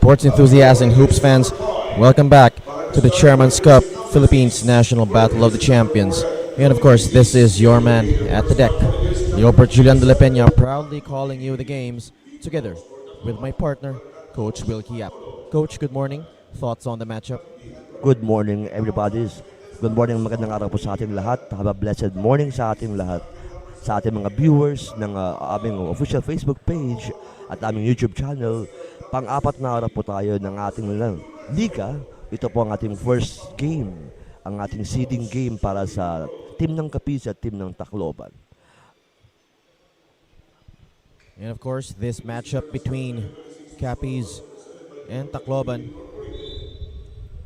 sports enthusiasts and hoops fans, welcome back to the Chairman's Cup Philippines National Battle of the Champions. And of course, this is your man at the deck, Leopard Julian de la Peña, proudly calling you the games together with my partner, Coach Wilkie Yap. Coach, good morning. Thoughts on the matchup? Good morning, everybody. Good morning, magandang araw po sa ating lahat. Have a blessed morning sa ating lahat. Sa ating mga viewers ng aming official Facebook page at aming YouTube channel. Pang-apat na araw po tayo ng ating liga. Ito po ang ating first game, ang ating seeding game para sa team ng CAPIZ at team ng TACLOBAN. And of course, this matchup between CAPIZ and TACLOBAN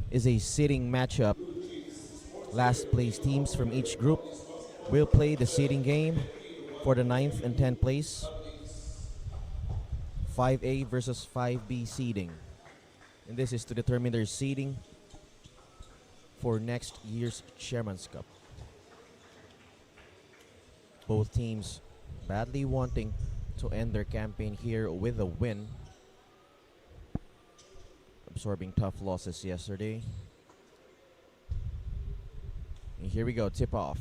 is a seeding matchup. Last place teams from each group will play the seeding game for the 9th and 10th place. 5A versus 5B seeding. And this is to determine their seeding for next year's Chairman's Cup. Both teams badly wanting to end their campaign here with a win, absorbing tough losses yesterday. And here we go, tip off.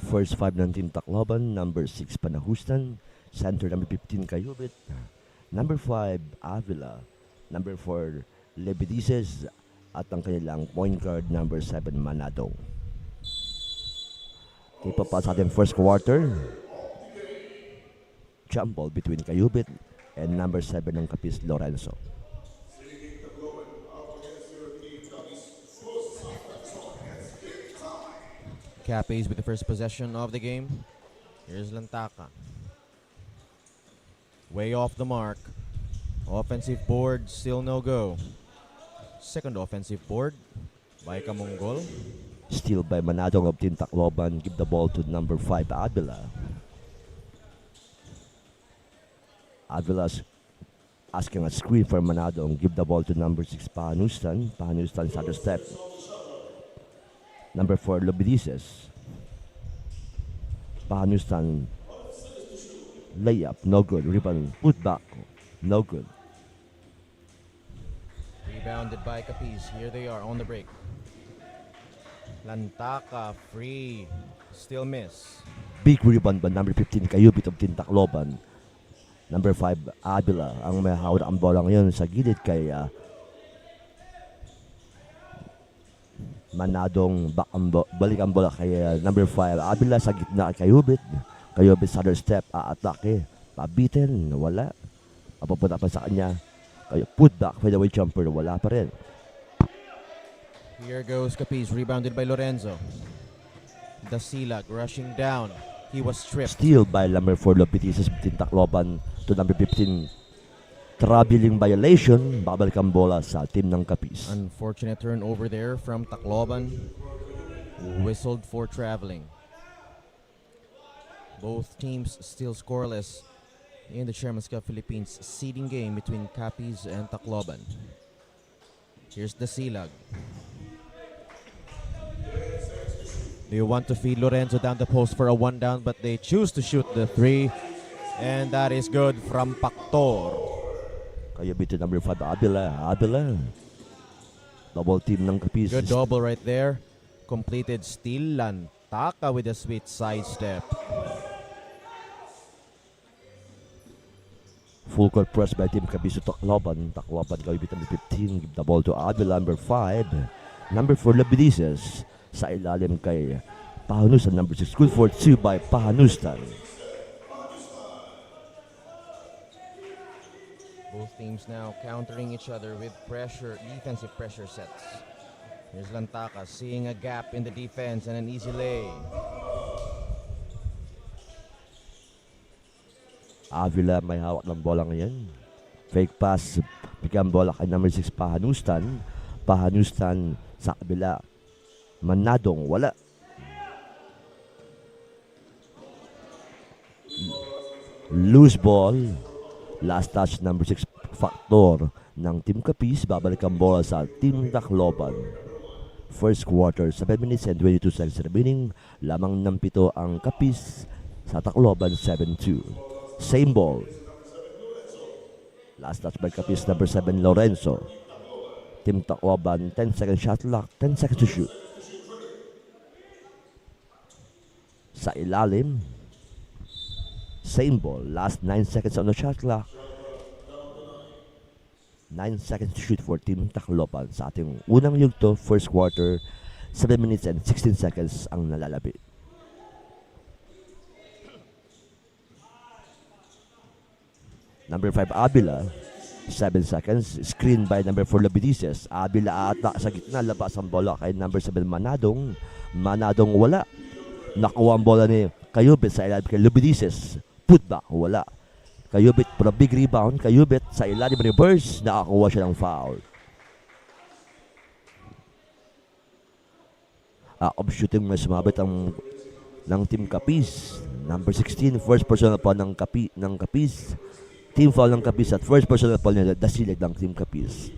First 5 ng team TACLOBAN, number 6 Panahustan, center number 15 Cayubit, number 5 Avila, number 4 Lebidices, at ang kanilang point guard number 7 Manadong. Tip off pa sa ating first quarter. Jump ball between Cayubit and number 7 ng CAPIZ Lorenzo. CAPIZ with the first possession of the game. Here's Lantaka. Way off the mark. Offensive board, still no go. Second offensive board by Kamonggol. Steal by Manadong of team TACLOBAN. Give the ball to number 5 Avila. Avila's asking a screen for Manadong. Give the ball to number 6 Panahustan. Panahustan started step. Number 4 Lobidices. Panahustan layup, no good. Rebound, put back, no good. Rebounded by CAPIZ. Here they are on the break. Lantaka free, still miss. Big rebound by number 15 Cayubit of team TACLOBAN. Number 5 Avila ang may hawak ang bola ngayon sa gilid kay Manadong balik ang bola kay number 5 Avila sa gitna kay Cayubit. Cayubit sa other step, atake, pabitin, wala. Papapunta pa sa kanya. Put back, fadeaway jumper, wala pa rin. Here goes CAPIZ, rebounded by Lorenzo. Dasilag rushing down. He was stripped. Steal by number 4 Lobidices between TACLOBAN to number 15. Traveling violation, babalik ang bola sa team ng CAPIZ. Unfortunate turnover there from TACLOBAN. Whistled for traveling. Both teams still scoreless in the Chairman's Cup Philippines seeding game between CAPIZ and TACLOBAN. Here's the Silag. They want to feed Lorenzo down the post for a one down, but they choose to shoot the three, and that is good from Pactor. Cayubit to number 5 Avila. Double team ng CAPIZ. Good double right there. Completed steal. Lantaka with a sweet sidestep. Full court press by team CAPIZ to TACLOBAN. TACLOBAN Cayubit number 15. Give the ball to Avila, number 5. Number 4 Lobidices. Sa ilalim kay Panahustan, number 6. Good for 2 by Panahustan. Both teams now countering each other with pressure, defensive pressure sets. Here's Lantaka seeing a gap in the defense and an easy lay. Avila may hawak ng bola ngayon. Fake pass, bigyan bola kay number 6 Panahustan. Panahustan sa kabila. Manadong, wala. Loose ball. Last touch, number 6 Factor ng team CAPIZ. Babalik ang bola sa team TACLOBAN. First quarter, 7 minutes and 22 seconds remaining. Lamang ng 7 ang CAPIZ sa TACLOBAN 7-2. Same ball. Last touch by Capiz, number 7, Lorenzo. Team Tacloban, 10 seconds shot clock, 10 seconds to shoot. Sa ilalim, same ball. Last 9 seconds on the shot clock. 9 seconds to shoot for Team Tacloban sa ating unang yugto, first quarter. 7 minutes and 16 seconds ang nalalabi. Number 5, Avila. 7 seconds. Screen by number 4, Lobidices. Avila ata sa gitna. Labas ang bola kay number 7, Manadong. Manadong wala. Nakuha ang bola ni Cayubit sa ilalim kay Lobidices. Putback, wala. Cayubit for a big rebound. Cayubit sa ilalim reverse. Nakakuha siya ng foul. Off shooting may sumabit ng Team Capiz. Number 16, first personal foul ng Capiz. Team foul ng Capiz at first personal foul niya, dasilag ng Team Capiz.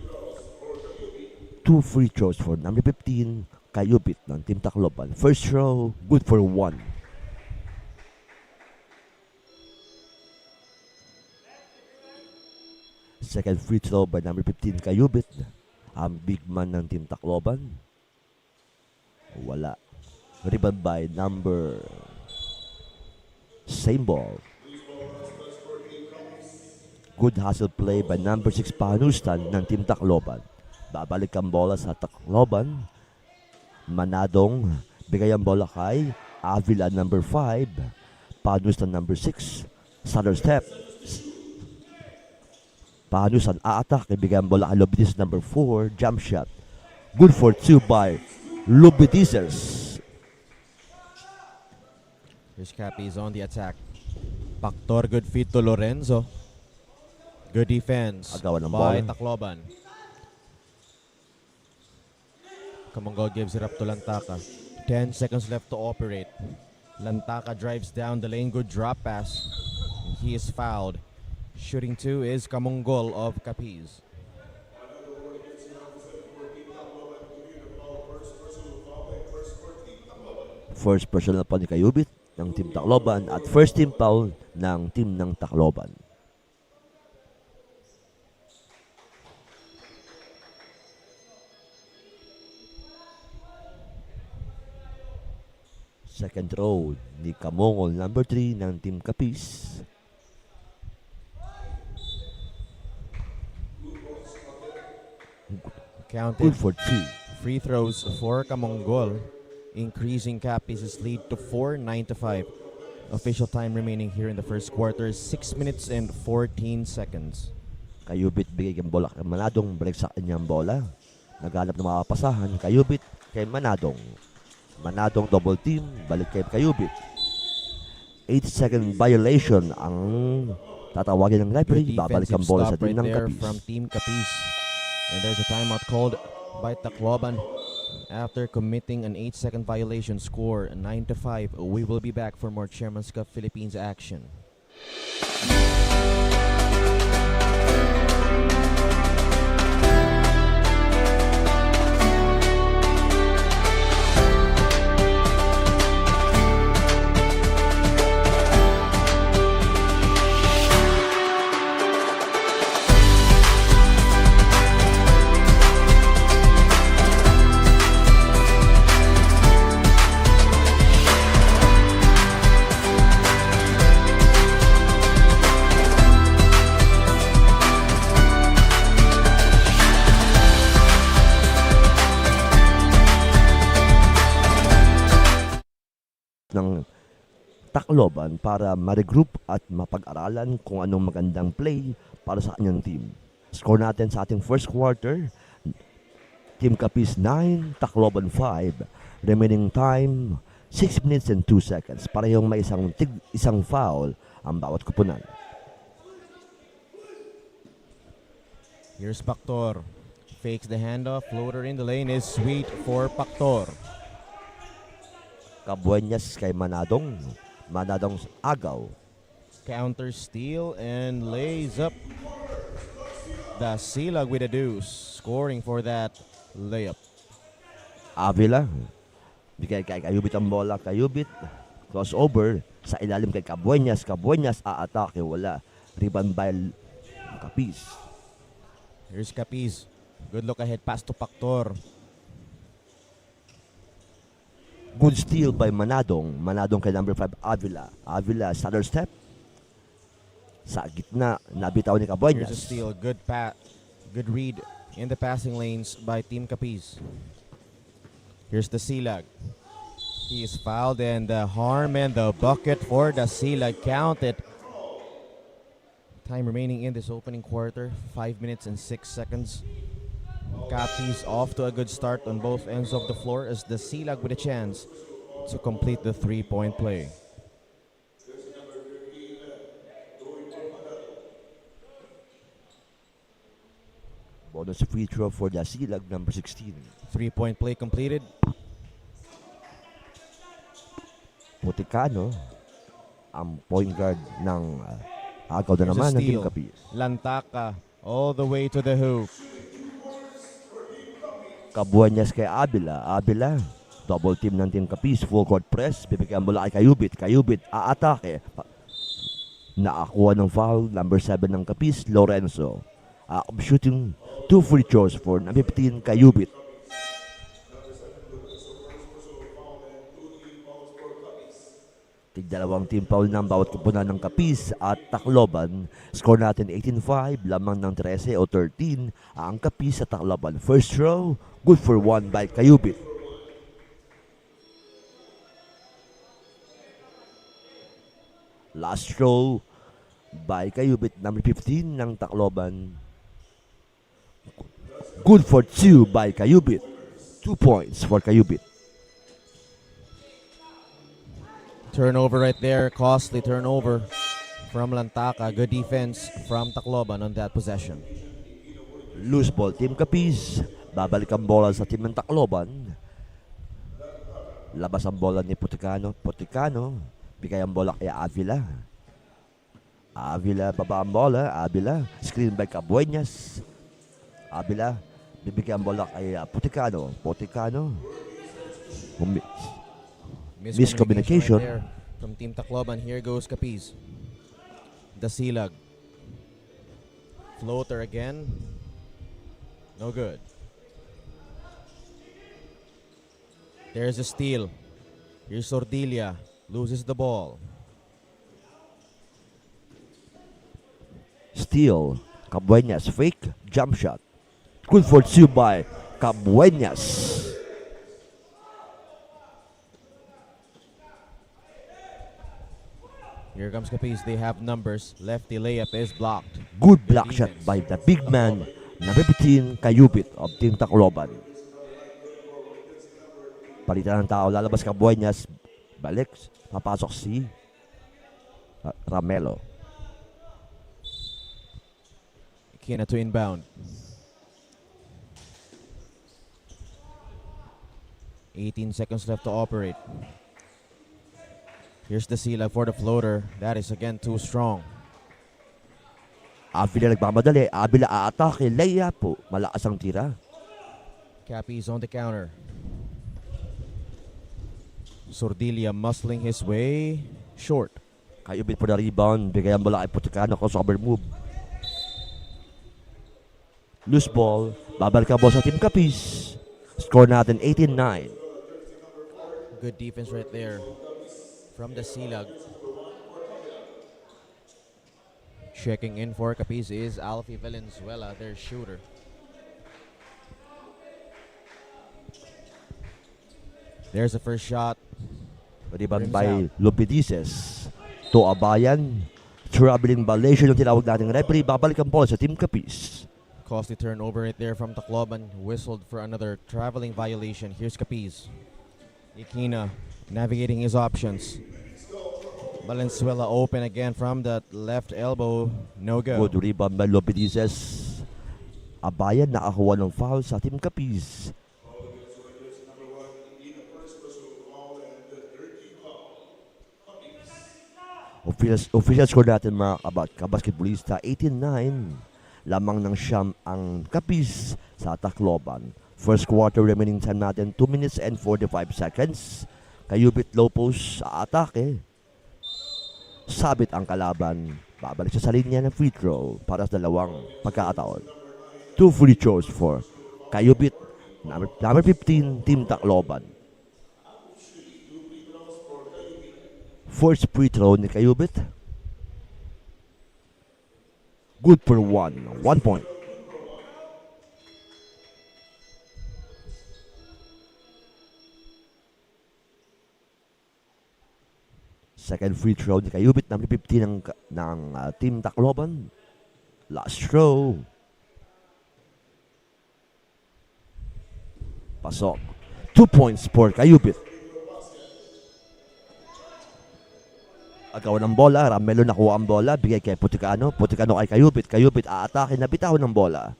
2 free throws for number 15, Cayubit ng Team Tacloban. First throw, good for 1. Second free throw by number 15, Cayubit. Ang big man ng Team Tacloban. Wala. Rebound by number, same ball. Good hustle play by number 6, Panustan ng Team Tacloban. Babalik ang bola sa Tacloban. Manadong bigay ang bola kay Avila number 5. Panustan number 6. Stutter step. Panustan a-attack. Bigay ang bola kay Lobitis number 4. Jump shot. Good for 2 by Lobitisers. Here's Capiz on the attack. Pactor, good feed to Lorenzo. Good defense Agawan ng by bola. Tacloban. Kamongo gives it up to Lantaka. 10 seconds left to operate. Lantaka drives down the lane. Good drop pass. He is fouled. Shooting 2 is Kamongol of Capiz. First personal foul ni Cayubit ng Team Tacloban at first team foul ng team ng Tacloban. Second throw ni Kamongol number 3 ng Team Capiz. Counted. Good for 2. Free throws for Kamongol, increasing Capiz's lead to 4, 9-5. Official time remaining here in the first quarter is 6 minutes and 14 seconds. Cayubit bigay ang bola kay Manadong, break sa kanyang bola. Naghanap ng mga pasahan, Cayubit kay Manadong. Manadong double team, balik kay Cayubit. 8-second violation ang tatawagin ng referee. Babalik ang bola sa team ng Capiz. From Team Capiz. And there's a timeout called by Tacloban after committing an 8-second violation. Score 9-5. We will be back for more Chairman's Cup Philippines action. Ng Tacloban para ma-regroup at mapag-aralan kung anong magandang play para sa kanyang team. Score natin sa ating first quarter, Team Capiz 9, Tacloban 5. Remaining time, 6 minutes and 2 seconds. Parehong may isang foul ang bawat kupunan. Here's Pactor. Fakes the handoff. Floater in the lane is sweet for Pactor. Kabuenyas kay Manadong. Manadong agaw. Counter steal and lays up the Silag with a deuce. Scoring for that layup. Avila. Bigay kay Cayubit ang bola. Cayubit. Crossover sa ilalim kay Kabuenyas. Kabuenyas a-atake. Wala. Rebound by CAPIZ. Here's CAPIZ. Good look ahead pass to Pactor. Good steal by Manadong. Manadong kay number 5, Avila. Avila, stutter step. Sa gitna, nabitaw ni Here's a Cabueñas. steal. Good read in the passing lanes by Team CAPIZ. Here's the Silag. He is fouled and the harm and the bucket for the Silag. Count it. Time remaining in this opening quarter, 5 minutes and 6 seconds. CAPIZ off to a good start on both ends of the floor as the Silag with a chance to complete the three-point play. Bonus free throw for the Silag, number 16. Three-point play completed. Puticano, ang point guard ng agaw na Here's a naman ng Team steal. CAPIZ. Lantaka all the way to the hoop. Cabueñas kay Avila. Avila, double team ng Team CAPIZ. Full court press. Bibigyan bola kay Kayubit. Kayubit, aatake. Nakakuha ng foul. Number 7 ng CAPIZ, Lorenzo. Shooting 2 free throws for number 15, Kayubit. Tig-dalawang team foul ng bawat kupunan ng CAPIZ at Tacloban. Score natin 18-5, lamang ng 13 o 13 ang CAPIZ sa Tacloban. First throw, good for 1 by Kayubit. Last throw by Kayubit, number 15 ng Tacloban. Good for 2 by Kayubit. 2 points for Kayubit. Turnover right there, costly turnover from Lantaka. Good defense from Tacloban on that possession. Loose ball, Team CAPIZ. Babalik ang bola sa team ng Tacloban. Labas ang bola ni Puticano. Puticano, bigay ang bola kay Avila. Avila, baba ang bola. Avila, screen by Cabueñas. Avila, bibigyan ang bola kay Puticano. Puticano, miscommunication. Right there from Team Tacloban. Here goes CAPIZ. The Silag. Floater again. No good. There's a steal. Here's Sordilia. Loses the ball. Steal. Cabueñas, fake, jump shot. Good for 2 by Cabueñas. Here comes CAPIZ. They have numbers. Lefty layup is blocked. Good block shot by the big man, number 15, Kayubit of Team Tacloban. Palitan ng tao, lalabas Cabueñas. Balik, papasok si Ramelo. Kina to inbound. 18 seconds left to operate. Here's the Silag for the floater. That is again too strong. Avila nagmamadali. Avila aatake. Layup po. Malakas ang tira. CAPIZ on the counter. Sordilia muscling his way short. Kayubit for the rebound. Bigay ang bola kay Puticano. Crossover move. Loose ball. Babalik ang ball sa Team CAPIZ. Score natin 18-9. Good defense right there from the Silag. Checking in for CAPIZ is Alfie Valenzuela, their shooter. There's the first shot. Rebound Rims by out. Lupidices. To Abayan. Traveling violation yung tinawag nating referee. Babalik ang ball sa Team CAPIZ. Costly turnover right there from Tacloban. Whistled for another traveling violation. Here's CAPIZ. Ikina navigating his options. Valenzuela open again from that left elbow. No go. Good rebound by Lupidices. Abayan nakakuha ng foul sa Team CAPIZ. Official score natin mga kabasketballista, 18-9. Lamang ng siyam ang CAPIZ sa Tacloban. First quarter remaining time natin 2 minutes and 45 seconds. Kayubit low post sa atake. Sabit ang kalaban. Babalik siya sa linya ng free throw para sa dalawang pagkakataon. 2 free throws for Kayubit, number 15, Team Tacloban. First free throw ni Kayubit. Good for 1 point. Second free throw ni Kayubit, number 15 ng Team Tacloban. Last throw. Pasok. 2 points for Kayubit. Agaw ng bola, Ramelo nakuha ang bola, bigay kay Puticano. Puticano kay Kayubit. Kayubit aatake, nabitaw ng bola.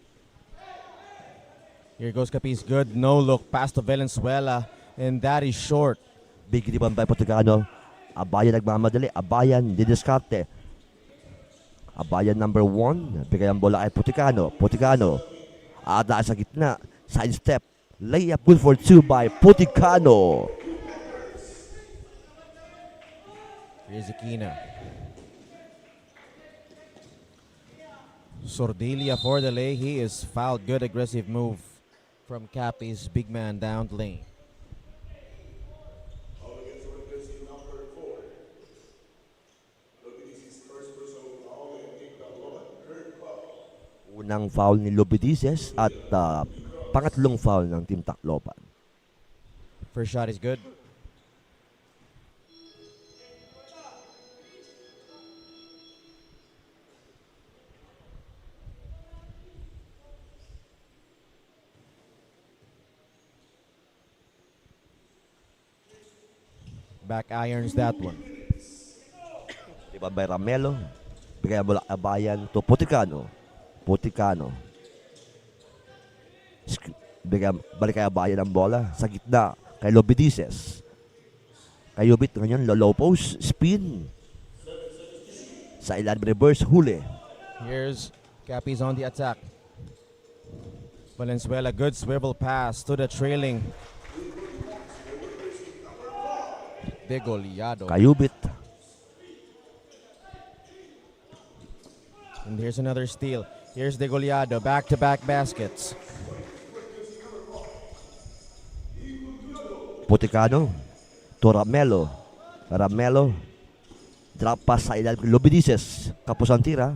Here goes CAPIZ. Good no look pass to Valenzuela, and that is short. Big rebound by Puticano. Abayan nagmamadali. Abayan didiskarte. Abayan number 1. Bigay ang bola kay Puticano. Puticano. Aatake sa gitna. Side step. Layup good for 2 by Puticano. Here's Aquina. Sordilia for the lay. He is fouled. Good aggressive move from CAPIZ. Big man down the lane. Unang foul ni Lobidices at pangatlong foul ng Team Tacloban. First shot is good. Back irons that one. Diba by Ramelo? Bigay ang bola Abayan to Puticano. Puticano. Balik kay Abayan ang bola sa gitna kay Lobidices. Kayubit ngayon, low post, spin. Sa ilan reverse, huli. Here's CAPIZ on the attack. Valenzuela, good swivel pass to the trailing Degollado. Kayubit. And here's another steal. Here's Degollado, back-to-back baskets. Puticano to Ramelo. Ramelo. Drop pass sa ilan Lobidices. Kapos ang tira.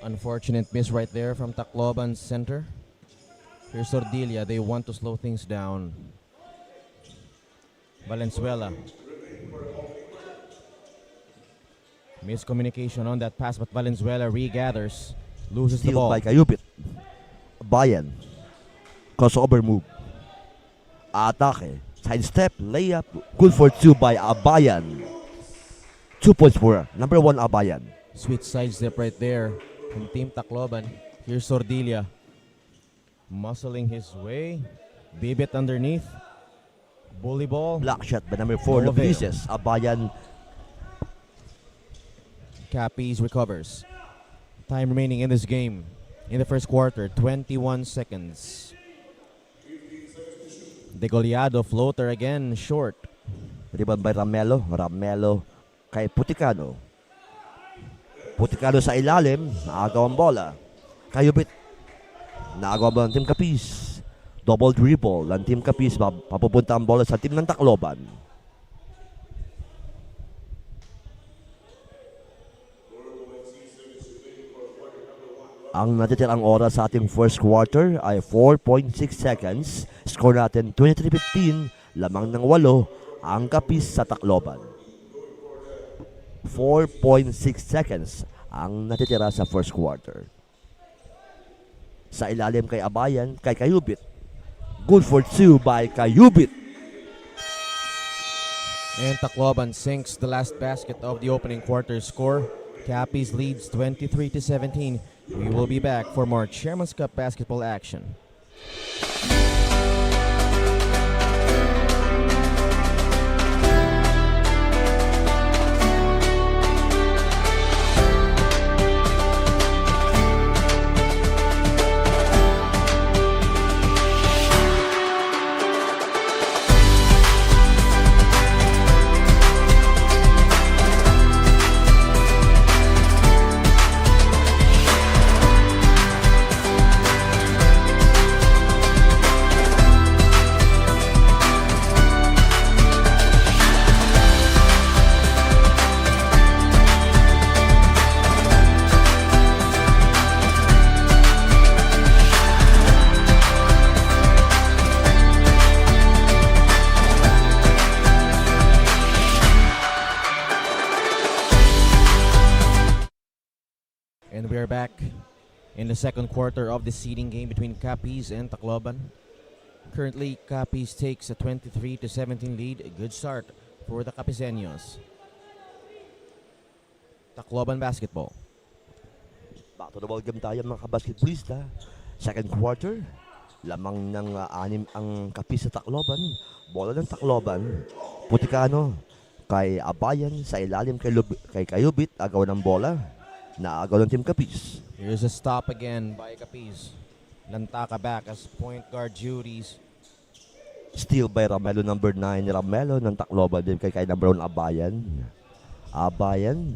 Unfortunate miss right there from Tacloban's center. Here's Sordilia. They want to slow things down. Valenzuela. Miscommunication on that pass, but Valenzuela regathers. Loses the Steal ball. by Kayubit. Bayan. Crossover move. Atake. Side step. Layup. Good for 2 by Abayan. 2 points for number 1 Abayan. Sweet side step right there from Team Tacloban. Here's Sordilia. Muscling his way. Bibit underneath. Bully ball. Block shot by number 4 No avail. Lobidices. Abayan. CAPIZ recovers. Time remaining in this game. In the first quarter, 21 seconds. Degollado floater again, short. Rebound by Ramelo. Ramelo kay Puticano. Puticano sa ilalim. Naagaw ang bola. Kayubit. Naagaw ang bola ng Team CAPIZ. Double dribble ng Team CAPIZ. Papupunta ang bola sa team ng Tacloban. Ang natitirang oras sa ating first quarter ay 4.6 seconds. Score natin 23-15, lamang ng 8 ang CAPIZ sa Tacloban. 4.6 seconds ang natitira sa first quarter. Sa ilalim kay Abayan, kay Kayubit. Good for 2 by Kayubit. And Tacloban sinks the last basket of the opening quarter score. CAPIZ leads 23-17. We will be back for more Chairman's Cup basketball action. And we're back in the second quarter of the seeding game between CAPIZ and Tacloban. Currently, CAPIZ takes a 23-17 lead. A good start for the Capizeños. Tacloban basketball. Back to the ball game tayo mga kabasketballista. Second quarter, lamang ng anim ang CAPIZ sa Tacloban. Bola ng Tacloban. Puticano kay Abayan sa ilalim kay Kayubit. Agaw ng bola. Naagaw ng team CAPIZ. Here's a stop again by CAPIZ. Lantaka back as point guard duties. Steal by Ramelo number 9. Ramelo ng Tacloban din kay number 1 Abayan. Abayan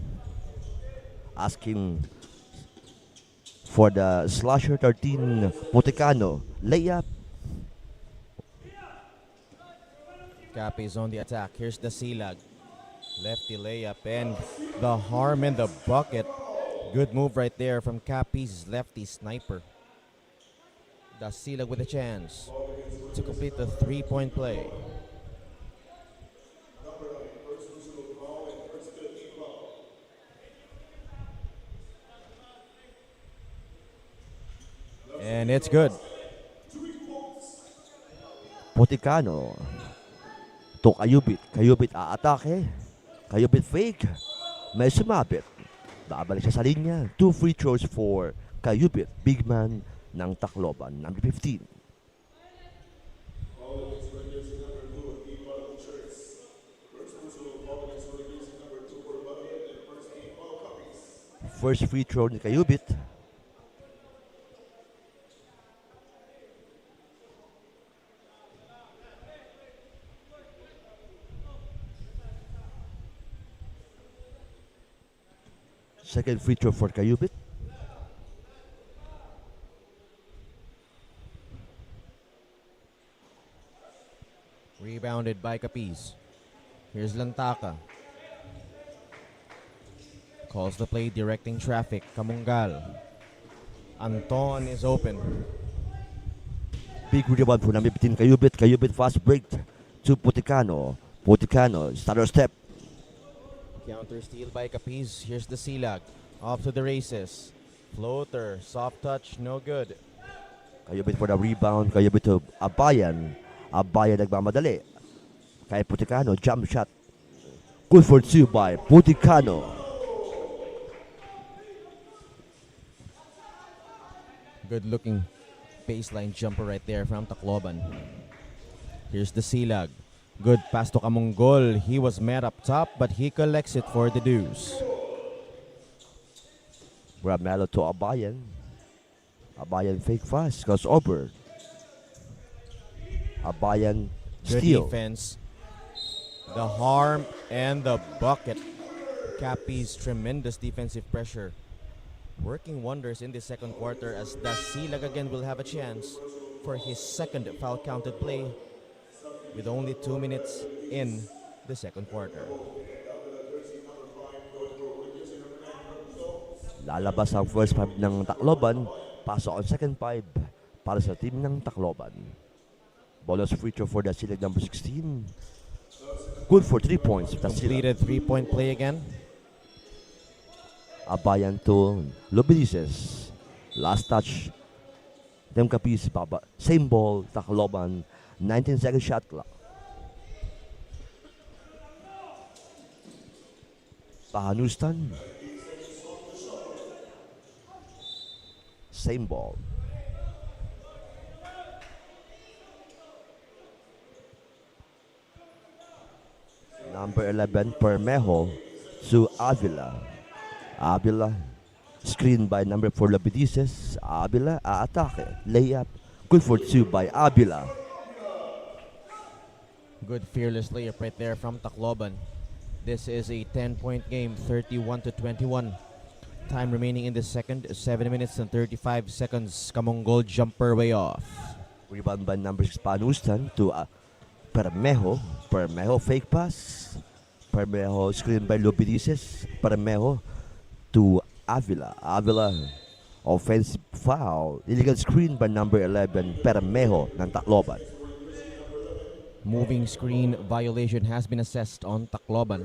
asking for the slasher 13 Puticano. Layup. CAPIZ on the attack. Here's the Silag. Lefty layup and the harm in the bucket. Good move right there from CAPIZ's lefty sniper. The Silag with a chance to complete the three-point play. And it's good. Puticano to Kayubit. Kayubit aatake. Kayubit fake. May sumabit. Babalik siya sa linya. 2 free throws for Kayubit. Big man ng Tacloban. Number 15. First free throw ni Kayubit. Second free throw for Kayubit. Rebounded by CAPIZ. Here's Lantaka. Calls the play, directing traffic. Kamungal. Anton is open. Big rebound for number 15 Kayubit. Kayubit fast break to Puticano. Puticano, starter step. Counter steal by CAPIZ. Here's the Silag. Off to the races. Floater. Soft touch. No good. Kayubit for the rebound. Kayubit to Abayan. Abayan nagmamadali. Kay Puticano, jump shot. Good for 2 by Puticano. Good looking baseline jumper right there from Tacloban. Here's the Silag. Good pass to Kamunggol. He was met up top, but he collects it for the deuce. Ramelo to Abayan. Abayan fake fast. Goes over. Abayan Good steal. defense. The harm and the bucket. CAPIZ tremendous defensive pressure. Working wonders in the second quarter as the Silag again will have a chance for his second foul counted play with only 2 minutes in the second quarter. Lalabas ang first 5 ng Tacloban. Pasok ang second 5 para sa team ng Tacloban. Bonus free throw for the Silag number 16. Good for 3 points. Completed 3-point play again. Abayan to Lobilises. Last touch. Team CAPIZ baba. Same ball. Tacloban. 19-second shot clock. Pahanustan. Same ball. Number 11, Permejo to Avila. Avila, screen by number 4, Lapidices. Avila, aatake. Layup. Good for 2 by Avila. Good fearless layup right there from Tacloban. This is a 10-point game, 31-21. Time remaining in the second, 7 minutes and 35 seconds. Kamunggol jumper way off. Rebound by number 6, Panustan to Permejo. Permejo fake pass. Permejo screen by Lobilises. Permejo to Avila. Avila offensive foul. Illegal screen by number 11, Permejo ng Tacloban. Moving screen violation has been assessed on Tacloban.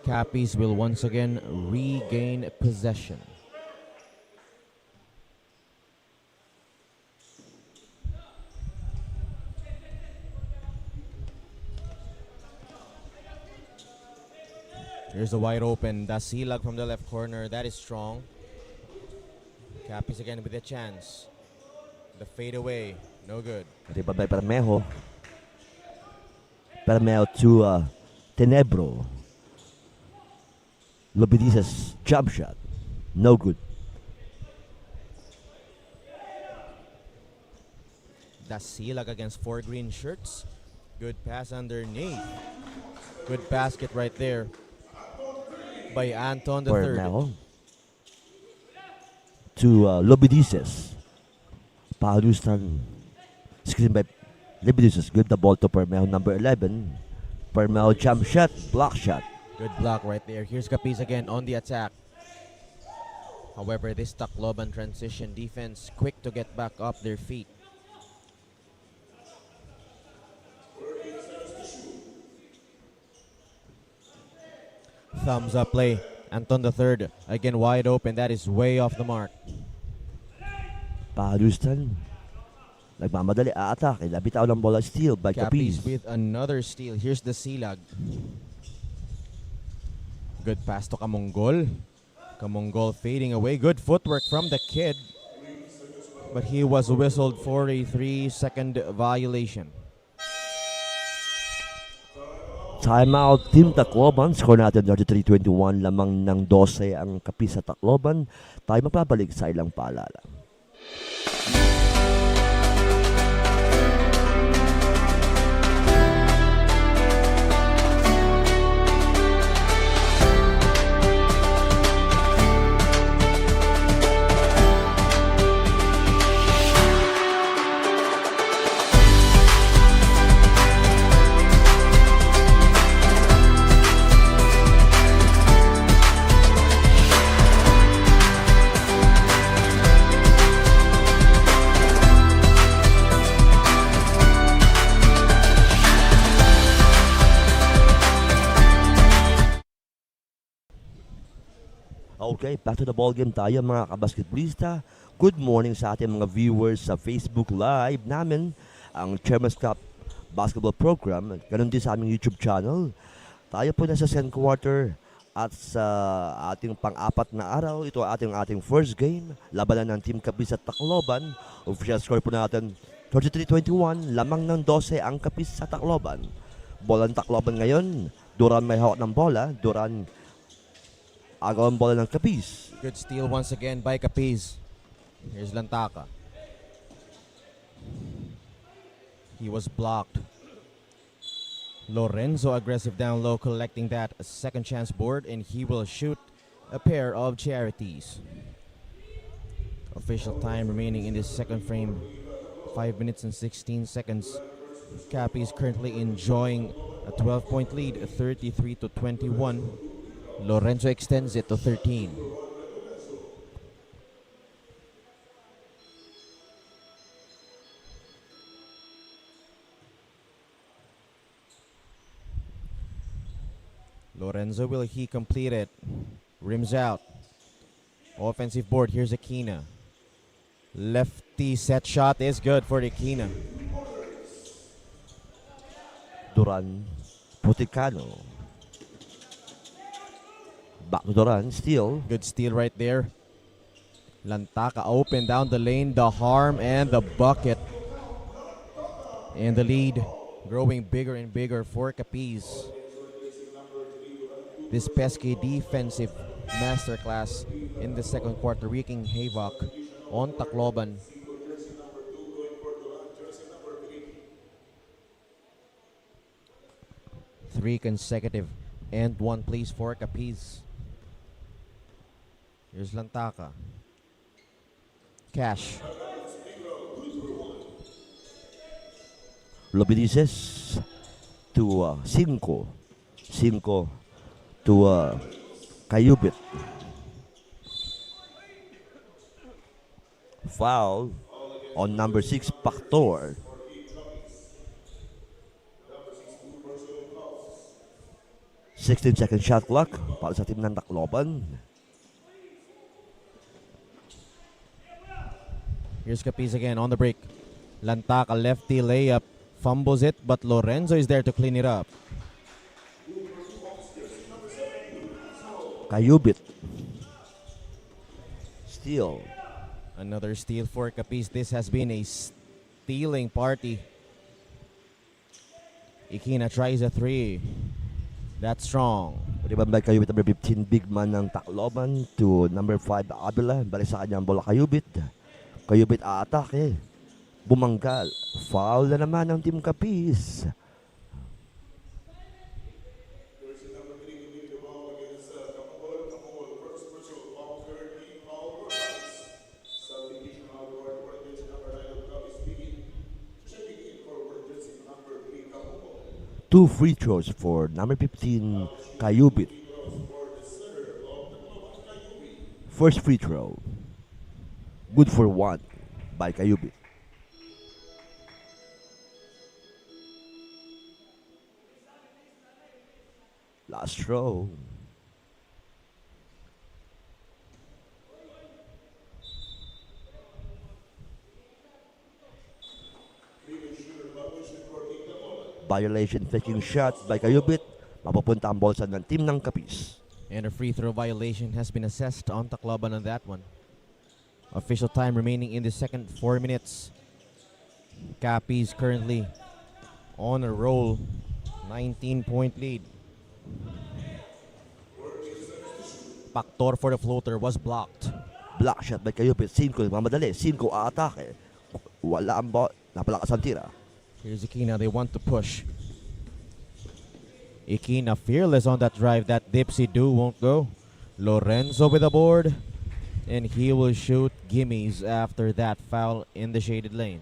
CAPIZ will once again regain possession. Here's the wide open. Dasilag from the left corner. That is strong. CAPIZ again with a chance. The fade away. No good. Rebound by Permejo. Permejo to Tenebro. Lobidiza's jump shot. No good. Dasilag against 4 green shirts. Good pass underneath. Good basket right there by Anton the third. Permejo to Lobidizes. Palustan. Screen by Lobidizes. Good the ball to Permejo, number 11. Permejo jump shot. Block shot. Good block right there. Here's CAPIZ again on the attack. However, this Tacloban transition defense quick to get back up their feet. Thumbs up play. Anton the third again wide open. That is way off the mark. Palustan. Nagmamadali atake. Labitaw ng bola, steal by CAPIZ Capiz. with another steal. Here's the Silag. Good pass to Kamonggol. Kamonggol fading away. Good footwork from the kid. But he was whistled for a 3-second violation. Timeout, Team Tacloban. Score natin 33-21. Lamang ng 12 ang Capiz sa Tacloban. Tayo mapabalik sa ilang paalala. Okay, back to the ball game tayo mga kabasketballista. Good morning sa ating mga viewers sa Facebook Live namin, ang Chairman's Cup Basketball Program. Ganon din sa aming YouTube channel. Tayo po na sa second quarter at sa ating pang-apat na araw. Ito ating first game. Labanan ng Team Capiz at Tacloban. Official score po natin 33-21. Lamang ng 12 ang Capiz sa Tacloban. Bola ng Tacloban ngayon. Duran may hawak ng bola. Duran agaw ang bola ng Capiz. Good steal once again by CAPIZ. Here's Lantaka. He was blocked. Lorenzo aggressive down low, collecting that second chance board, and he will shoot a pair of charities. Official time remaining in this second frame, 5 minutes and 16 seconds. CAPIZ currently enjoying a 12-point lead, 33-21. Lorenzo extends it to 13. Lorenzo, will he complete it? Rims out. Offensive board, here's Aquina. Lefty set shot is good for Aquina. Duran, Puticano. Back to Duran, steal. Good steal right there. Lantaka open down the lane, the harm and the bucket. And the lead growing bigger and bigger for Capiz. This pesky defensive masterclass in the second quarter wreaking havoc on Tacloban. Three consecutive and one place for Capiz. Here's Lantaka. Cash. Lobidizes to 5. 5 to Kayubit. Foul on number 6, 16-second shot clock para sa team ng Tacloban. Here's CAPIZ again on the break. Lantak, a lefty layup, fumbles it, but Lorenzo is there to clean it up. Kayubit. Steal. Another steal for CAPIZ. This has been a stealing party. Ikina tries a three. That's strong. Rebound by Kayubit, number 15, big man ng Tacloban to number 5, Avila. Balik sa kanya ang bola Kayubit. Kayubit aatake. Bumanggal. Foul na naman ng team CAPIZ. Two free throws for number 15, Kayubit. First free throw. Good for one by Kayubit. Last throw. Violation taking shot by Kayubit. Mapupunta ang ball sa ng team ng CAPIZ. And a free throw violation has been assessed on Tacloban on that one. Official time remaining in the second 4 minutes. CAPIZ currently on a roll. 19-point lead. Backdoor for the floater was blocked. Block shot by Kayubit. 5 mamadali. 5 aatake. Wala ang ball. Napalakas ang tira. Here's Ikina, they want to push. Ikina fearless on that drive. That dipsy do won't go. Lorenzo with the board. And he will shoot gimmies after that foul in the shaded lane.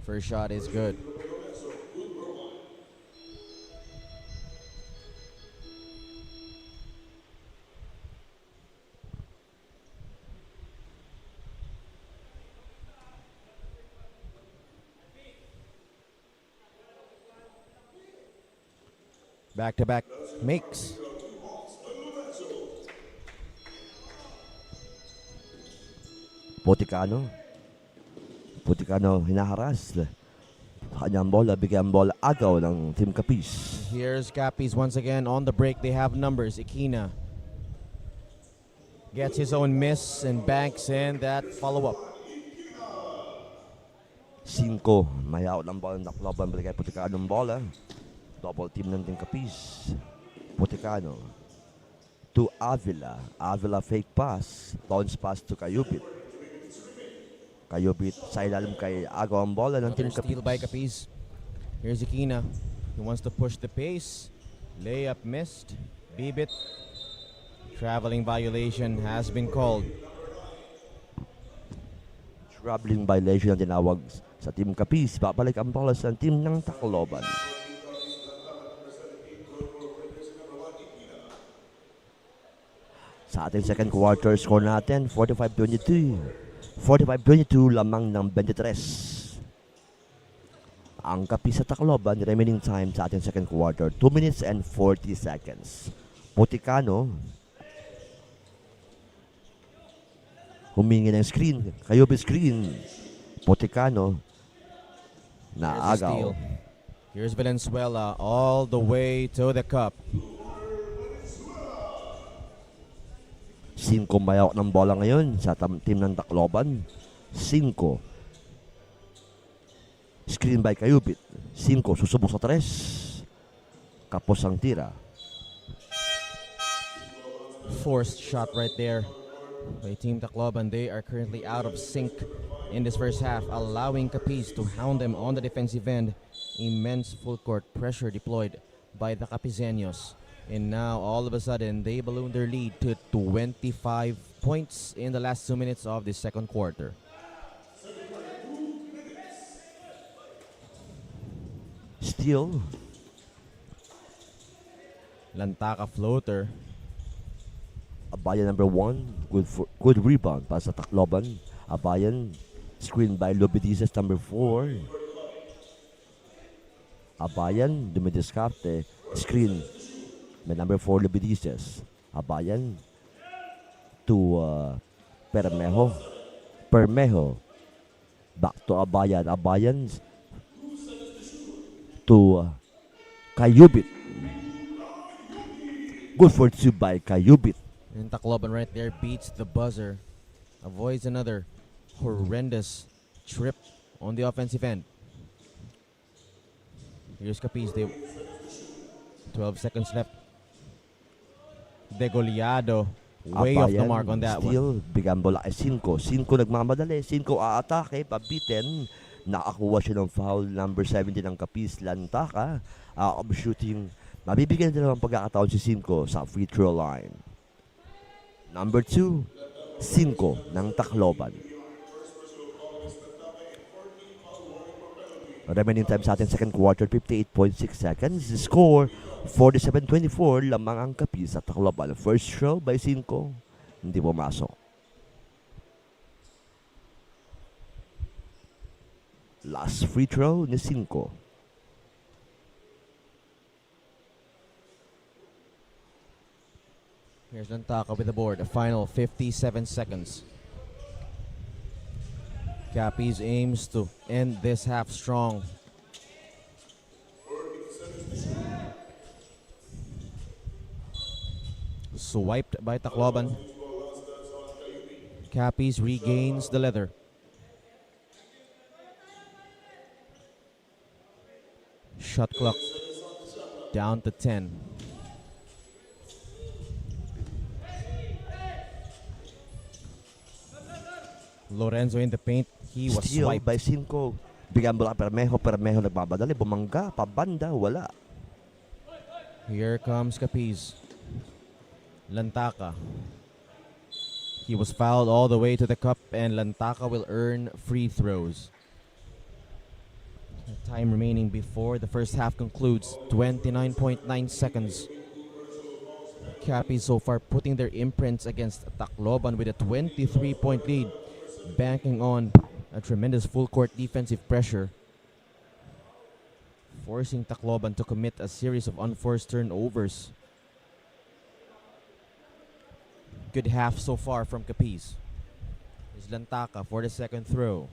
First shot is good. Back-to-back makes. Puticano hinaharas. Kanyang bola, bigyan bola agaw ng team CAPIZ. Here's CAPIZ once again on the break. They have numbers. Ikina gets his own miss and banks in that follow-up. 5, may out ng bola ng Tacloban. Balik kay Puticano ng bola. Double team ng team CAPIZ. Puticano to Avila. Avila fake pass. Bounce pass to Kayubit. Kayubit sa ilalim kay agaw ang bola ng team Another steal by CAPIZ. Here's Ikina. He wants to push the pace. Layup missed. Bibit. Traveling violation has been called. Traveling violation ang tinawag sa team CAPIZ. Babalik ang bola sa team ng Tacloban. Sa ating second quarter score natin, 45-22. 45-22 lamang ng 23. Ang CAPIZ sa Tacloban, remaining time sa ating second quarter, 2 minutes and 40 seconds. Puticano, humingi ng screen, Kayubit screen. Puticano, naagaw. Here's Valenzuela all the way to the cup. 5 mayawak ng bola ngayon sa team ng Tacloban. 5. Screen by Kayubit. 5, susubok sa 3. Kapos ang tira. Forced shot right there by Team Tacloban. They are currently out of sync in this first half, allowing CAPIZ to hound them on the defensive end. Immense full court pressure deployed by the Capizeños. And now, all of a sudden, they balloon their lead to 25 points in the last 2 minutes of the second quarter. Steal. Lantaka floater. Abayan number 1. Good rebound para sa Tacloban. Abayan. Screen by Lobidises number 4. Abayan. Dumidiskarte. Screen by number 4 Lobidises. Abayan. To Permejo. Back to Abayan. Abayan to Kayubit. Good for 2 by Kayubit. And Tacloban right there beats the buzzer. Avoids another horrendous trip on the offensive end. Here's CAPIZ. 12 seconds left. Degollado. Way off the mark on that Still, one. bigyan bola kay 5. 5 nagmamadali. 5 aatake. Pabitin. Nakakuha siya ng foul. Number 17 ng CAPIZ. Lantaka. Of shooting. Mabibigyan din naman pagkakataon si 5 sa free throw line. Number 2. 5 ng Tacloban. Remaining time sa ating second quarter, 58.6 seconds. Score, 47-24. Lamang ang CAPIZ sa Tacloban. First throw by 5. Hindi pumasok. Last free throw ni 5. Here's Lantaka with the board. A final 57 seconds. CAPIZ aims to end this half strong. Swiped by Tacloban. CAPIZ regains the leather. Shot clock down to 10. Lorenzo in the paint. He was Steal swiped. by 5. Bigyan bola Permejo. Permejo nagbabadali. Bumangga. Pabanda. Wala. Here comes CAPIZ. Lantaka. He was fouled all the way to the cup, and Lantaka will earn free throws. Time remaining before the first half concludes. 29.9 seconds. CAPIZ so far putting their imprints against Tacloban with a 23-point lead, banking on a tremendous full court defensive pressure, forcing Tacloban to commit a series of unforced turnovers. Good half so far from CAPIZ. Here's Lantaka for the second throw.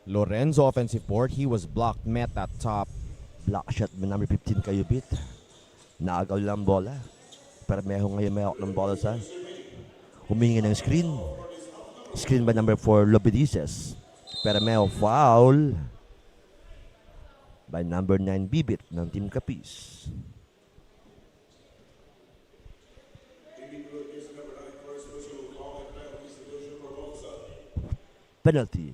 Lorenzo offensive board. He was blocked, met at top. Block shot by number 15 Kayubit. Naagaw lang bola. Permejo ngayon may hawak ng bola sa humingi ng screen. Screen by number 4 Lobidises. Permejo foul by number 9 Bibit ng Team CAPIZ. Penalty.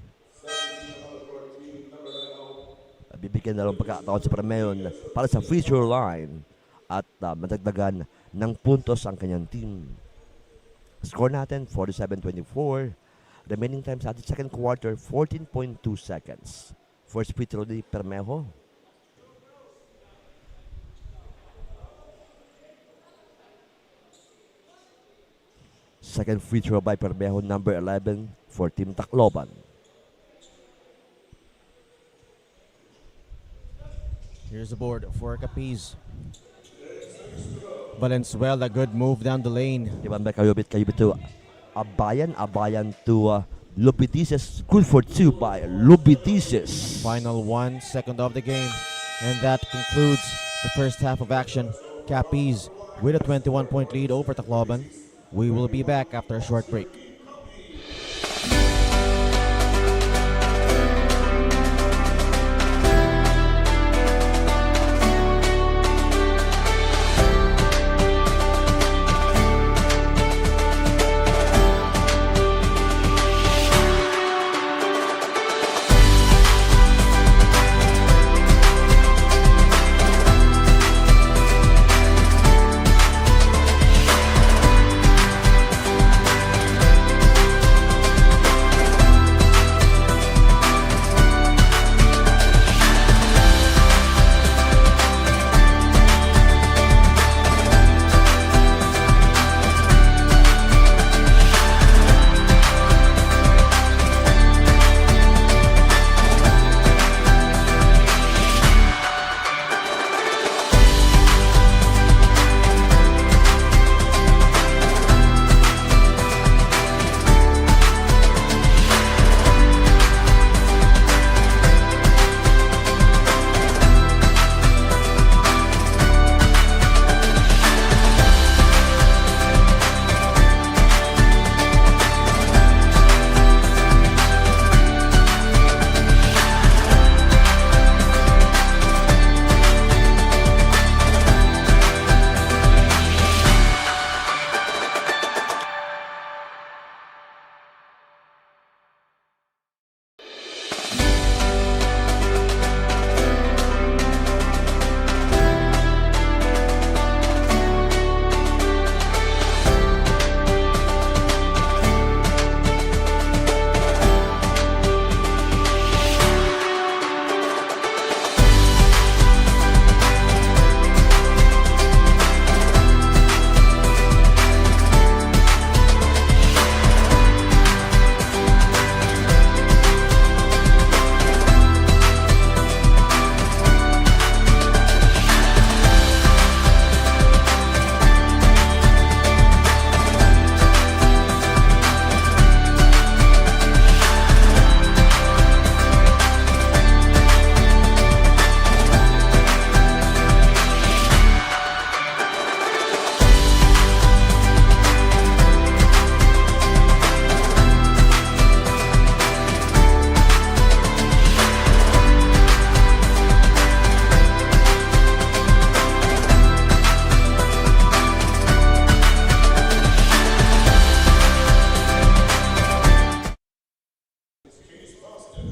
Bibigyan na lang pagkakataon sa Permejo para sa free throw line at madagdagan ng puntos ang kanyang team. Score natin, 47-24. Remaining time sa ating second quarter, 14.2 seconds. First free throw ni Permejo. Second free throw by Permejo, number 11 for Team Tacloban. Here's the board for CAPIZ. Valenzuela, good move down the lane. Diban by Kayubit to Abayan. Abayan to Lobidises. Good for 2 by Lobidises. Final 1 second of the game. And that concludes the first half of action. CAPIZ with a 21-point lead over Tacloban. We will be back after a short break.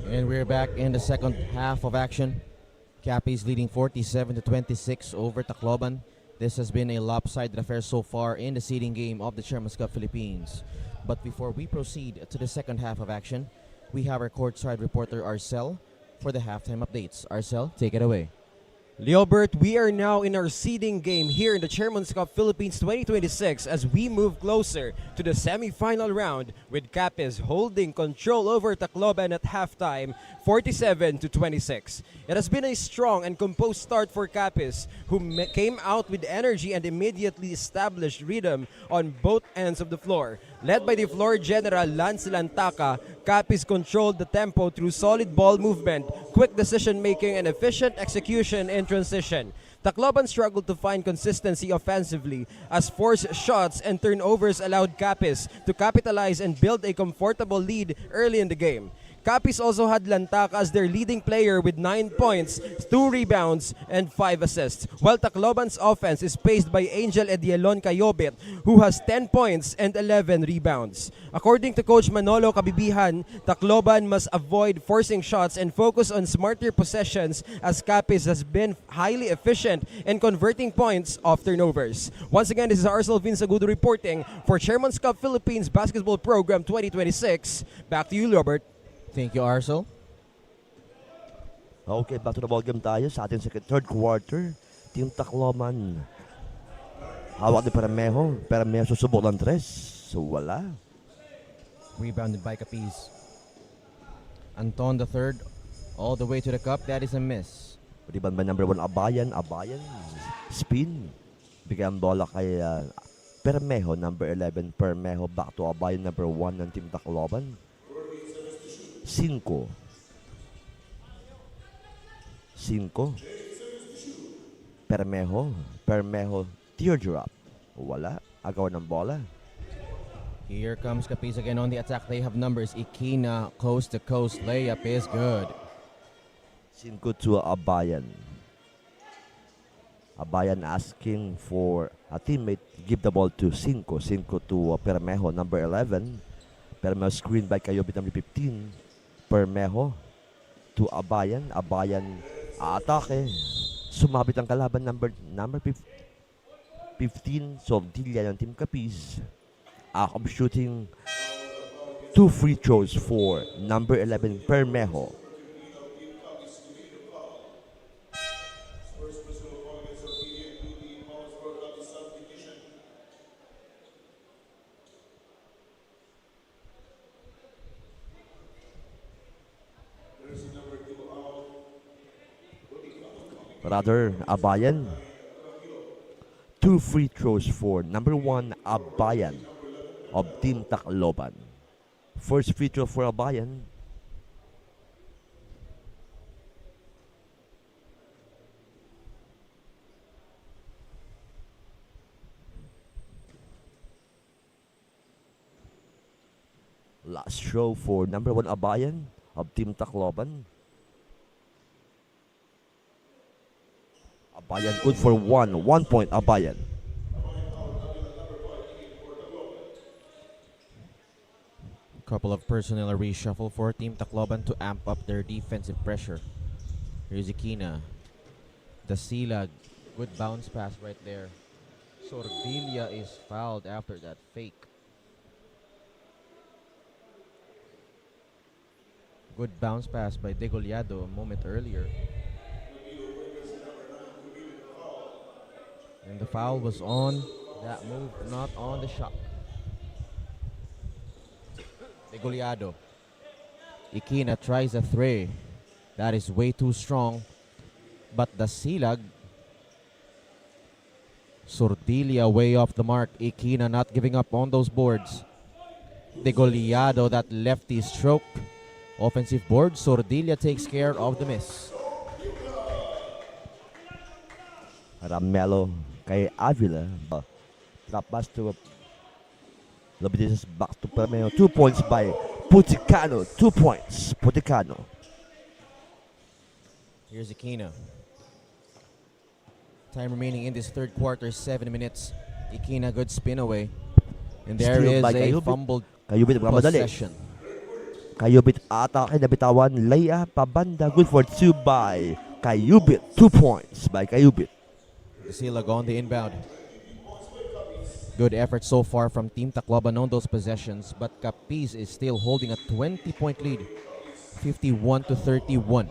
And we're back in the second half of action. CAPIZ leading 47-26 over Tacloban. This has been a lopsided affair so far in the seeding game of the Chairman's Cup Philippines. But before we proceed to the second half of action, we have our courtside reporter Arcel for the halftime updates. Arcel, take it away. Leobert, we are now in our seeding game here in the Chairman's Cup Philippines 2026 as we move closer to the semi-final round with CAPIZ holding control over Tacloban at halftime 47-26. It has been a strong and composed start for CAPIZ, who came out with energy and immediately established rhythm on both ends of the floor. Led by the floor general Lance Lantaca, CAPIZ controlled the tempo through solid ball movement, quick decision-making, and efficient execution in transition. Tacloban struggled to find consistency offensively as forced shots and turnovers allowed CAPIZ to capitalize and build a comfortable lead early in the game. CAPIZ also had Lantaca as their leading player with 9 points, 2 rebounds, and 5 assists, while Tacloban's offense is paced by Angel Edielon Cayobit, who has 10 points and 11 rebounds. According to Coach Manolo Cabibihan, Tacloban must avoid forcing shots and focus on smarter possessions as CAPIZ has been highly efficient in converting points off turnovers. Once again, this is Arcel Vinsagudo reporting for Chairman's Cup Philippines Basketball Program 2026. Back to you, Robert. Thank you, Arcel. Okay, back to the ballgame tayo sa ating third quarter. Team Tacloban. Hawak ni Permejo. Permejo susubok ng 3. So wala. Rebounded by CAPIZ. Anton the third, all the way to the cup. That is a miss. Rebound by number 1, Abayan. Abayan. Spin. Bigyan bola kay Permejo, number 11. Permejo back to Abayan, number 1 ng Team Tacloban. 5. Permejo, teardrop. Wala. Agawan ng bola. Here comes CAPIZ again on the attack. They have numbers. Ikina, coast to coast. Layup is good. 5 to Abayan. Abayan asking for a teammate to give the ball to 5. 5 to Permejo, number 11. Permejo screen by Cayobit, number 15. Permejo to Abayan. Abayan atake. Sumabit ang kalaban, number 15. Sordilla ng Team CAPIZ. Akop shooting 2 free throws for number 11 Permejo. Rather, Abayan. 2 free throws for number 1 Abayan of Team Tacloban. First free throw for Abayan. Last throw for number 1 Abayan of Team Tacloban. Abayan good for 1 point Abayan. Couple of personnel reshuffle for Team Tacloban to amp up their defensive pressure. Here's Ikina. Dasilag, good bounce pass right there. Sordilla is fouled after that fake. Good bounce pass by Degollado a moment earlier. And the foul was on that move, not on the shot. Degollado. Ikina tries a 3. That is way too strong. But the Silag. Sordilla way off the mark. Ikina not giving up on those boards. Degollado, that lefty stroke. Offensive board. Sordilla takes care of the miss. Ramelo kay Avila. Drop pass to Lobides back to Permejo. 2 points by Puticano. 2 points. Puticano. Here's Ikina. Time remaining in this third quarter, 7 minutes. Ikina, good spin away. And there Steal is by a Cayobit. fumbled Cayobit, possession. Kayubit atake na bitawan. Layup pabanda. Good for 2 by Kayubit. 2 points by Kayubit. Silag on the inbound. Good effort so far from Team Tacloban on those possessions, but CAPIZ is still holding a 20-point lead, 51-31.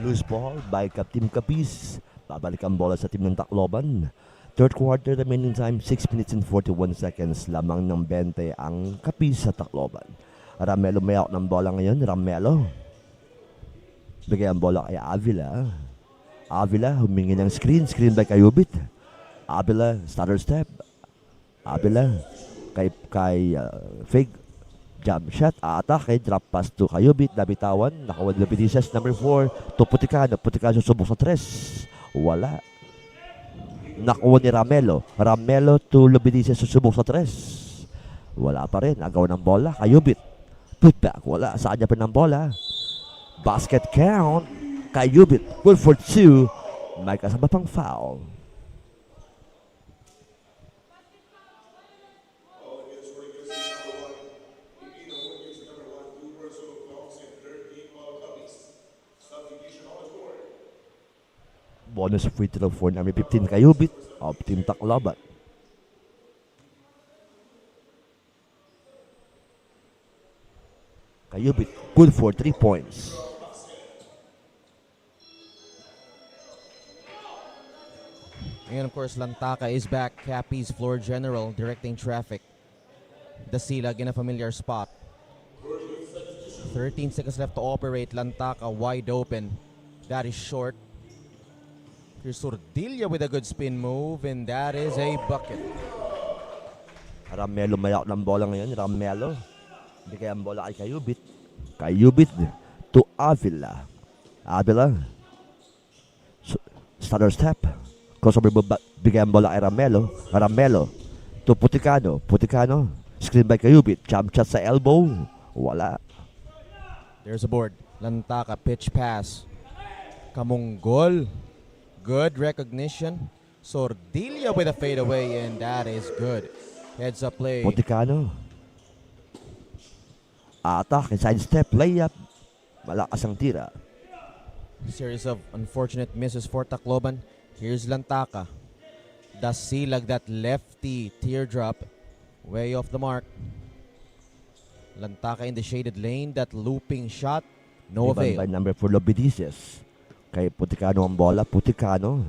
Loose ball by Team CAPIZ. Babalik ang bola sa team ng Tacloban. Third quarter remaining time, 6 minutes and 41 seconds. Lamang ng 20 ang CAPIZ sa Tacloban. Ramelo may out ng bola ngayon. Ramelo. Bigay ang bola kay Avila. Avila humingi ng screen. Screen by Kayubit. Avila, stutter step. Avila kay fake jump shot, atake, drop pass to Kayubit, nabitawan, nakawad Lopidizes, number 4, to Puticano, Puticano subok sa 3, wala. Nakuha ni Ramelo, Ramelo to Lopidizes, subok sa 3, wala pa rin, agaw ng bola, Kayubit, putback, wala, saan niya pa ng bola, basket count, Kayubit, good for 2, may kasama pang foul. Bonus free throw for number 15 Kayubit of Team Tacloban. Kayubit good for 3 points. And of course, Lantaka is back. CAPIZ floor general directing traffic. Dasilag in a familiar spot. 13 seconds left to operate. Lantaka wide open. That is short. Here's Sordilla with a good spin move, and that is a bucket. Ramelo may out ng bola ngayon. Ramelo. Bigay ang bola kay Kayubit. Kayubit to Avila. Avila. Stutter step. Crossover bigay ang bola kay Ramelo. Ramelo to Puticano. Puticano. Screen by Kayubit. Jump shot sa elbow. Wala. There's a board. Lantaka pitch pass. Kamunggol. Good recognition. Sordilla with a fadeaway, and that is good. Heads up play. Puticano. Atake, side step, layup. Malakas ang tira. Series of unfortunate misses for Tacloban. Here's Lantaka. Dasilag, that lefty teardrop. Way off the mark. Lantaka in the shaded lane. That looping shot. No avail. By number 4, Lopidizes. Kay Puticano ang bola. Puticano.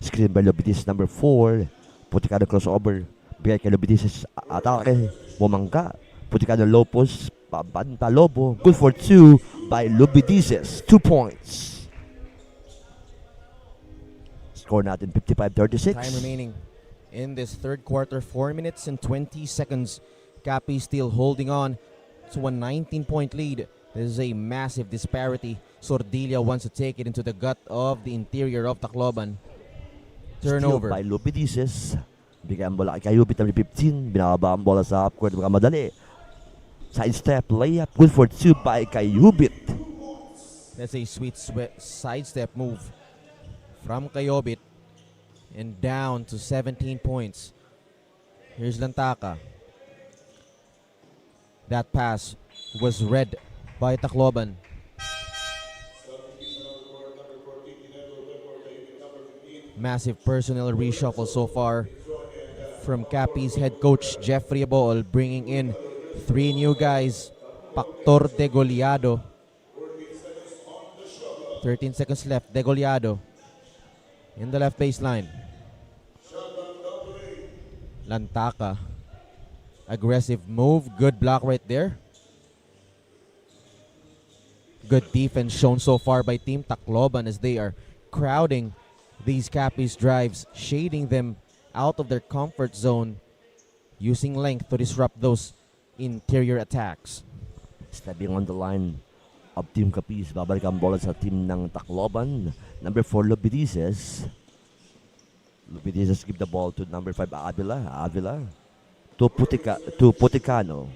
Screen by Lopidizes, number 4. Puticano crossover. Bigay kay Lopidizes. Atake. Bumangka. Puticano Lopos. Pabanta Lobo. Good for 2 by Lopidizes. 2 points. Score natin 55-36. Time remaining in this third quarter. 4 minutes and 20 seconds. CAPIZ still holding on to a 19-point lead. This is a massive disparity. Sordilla wants to take it into the gut of the interior of Tacloban. Turnover. Steal by Lopidizes. Bigay ang bola kay Kayubit number 15. Binababa ang bola sa upcourt. Mga madali. Side step, layup. Good for 2 by Kayubit. That's a sweet sidestep move from Kayubit. And down to 17 points. Here's Lantaka. That pass was read by Tacloban. Massive personnel reshuffle so far from CAPIZ head coach Jeffrey Abol, bringing in 3 new guys. Pactor Degollado. 13 seconds left. Degollado in the left baseline. Lantaka. Aggressive move. Good block right there. Good defense shown so far by Team Tacloban as they are crowding these CAPIZ drives, shading them out of their comfort zone, using length to disrupt those interior attacks. Stepping on the line of Team CAPIZ. Babalik ang bola sa team ng Tacloban. Number 4, Lopidizes. Lopidizes give the ball to number 5, Avila. Avila to Puticano.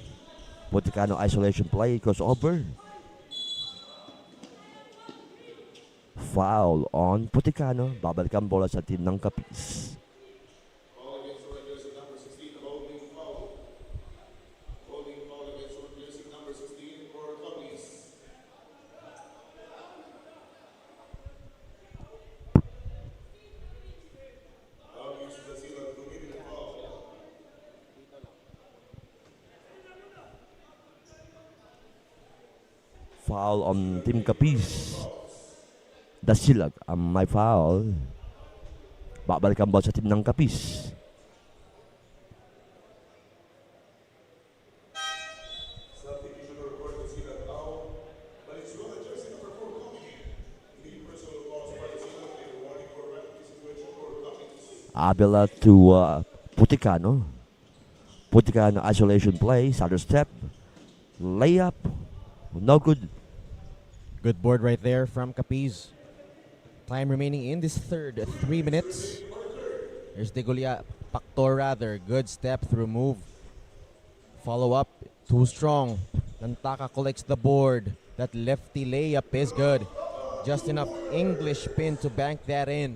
Puticano isolation play, crossover. Foul on Puticano. Babalik ang bola sa team ng CAPIZ. foul on Team CAPIZ. Dasilag ang may foul. Babalik ang ball sa team ng CAPIZ. Abela to Puticano. Puticano isolation play, center step, layup, no good. Good board right there from CAPIZ. Time remaining in this third, 3 minutes. Here's Pactor rather. Good step through move. Follow up, too strong. Lantaka collects the board. That lefty layup is good. Just enough English pin to bank that in.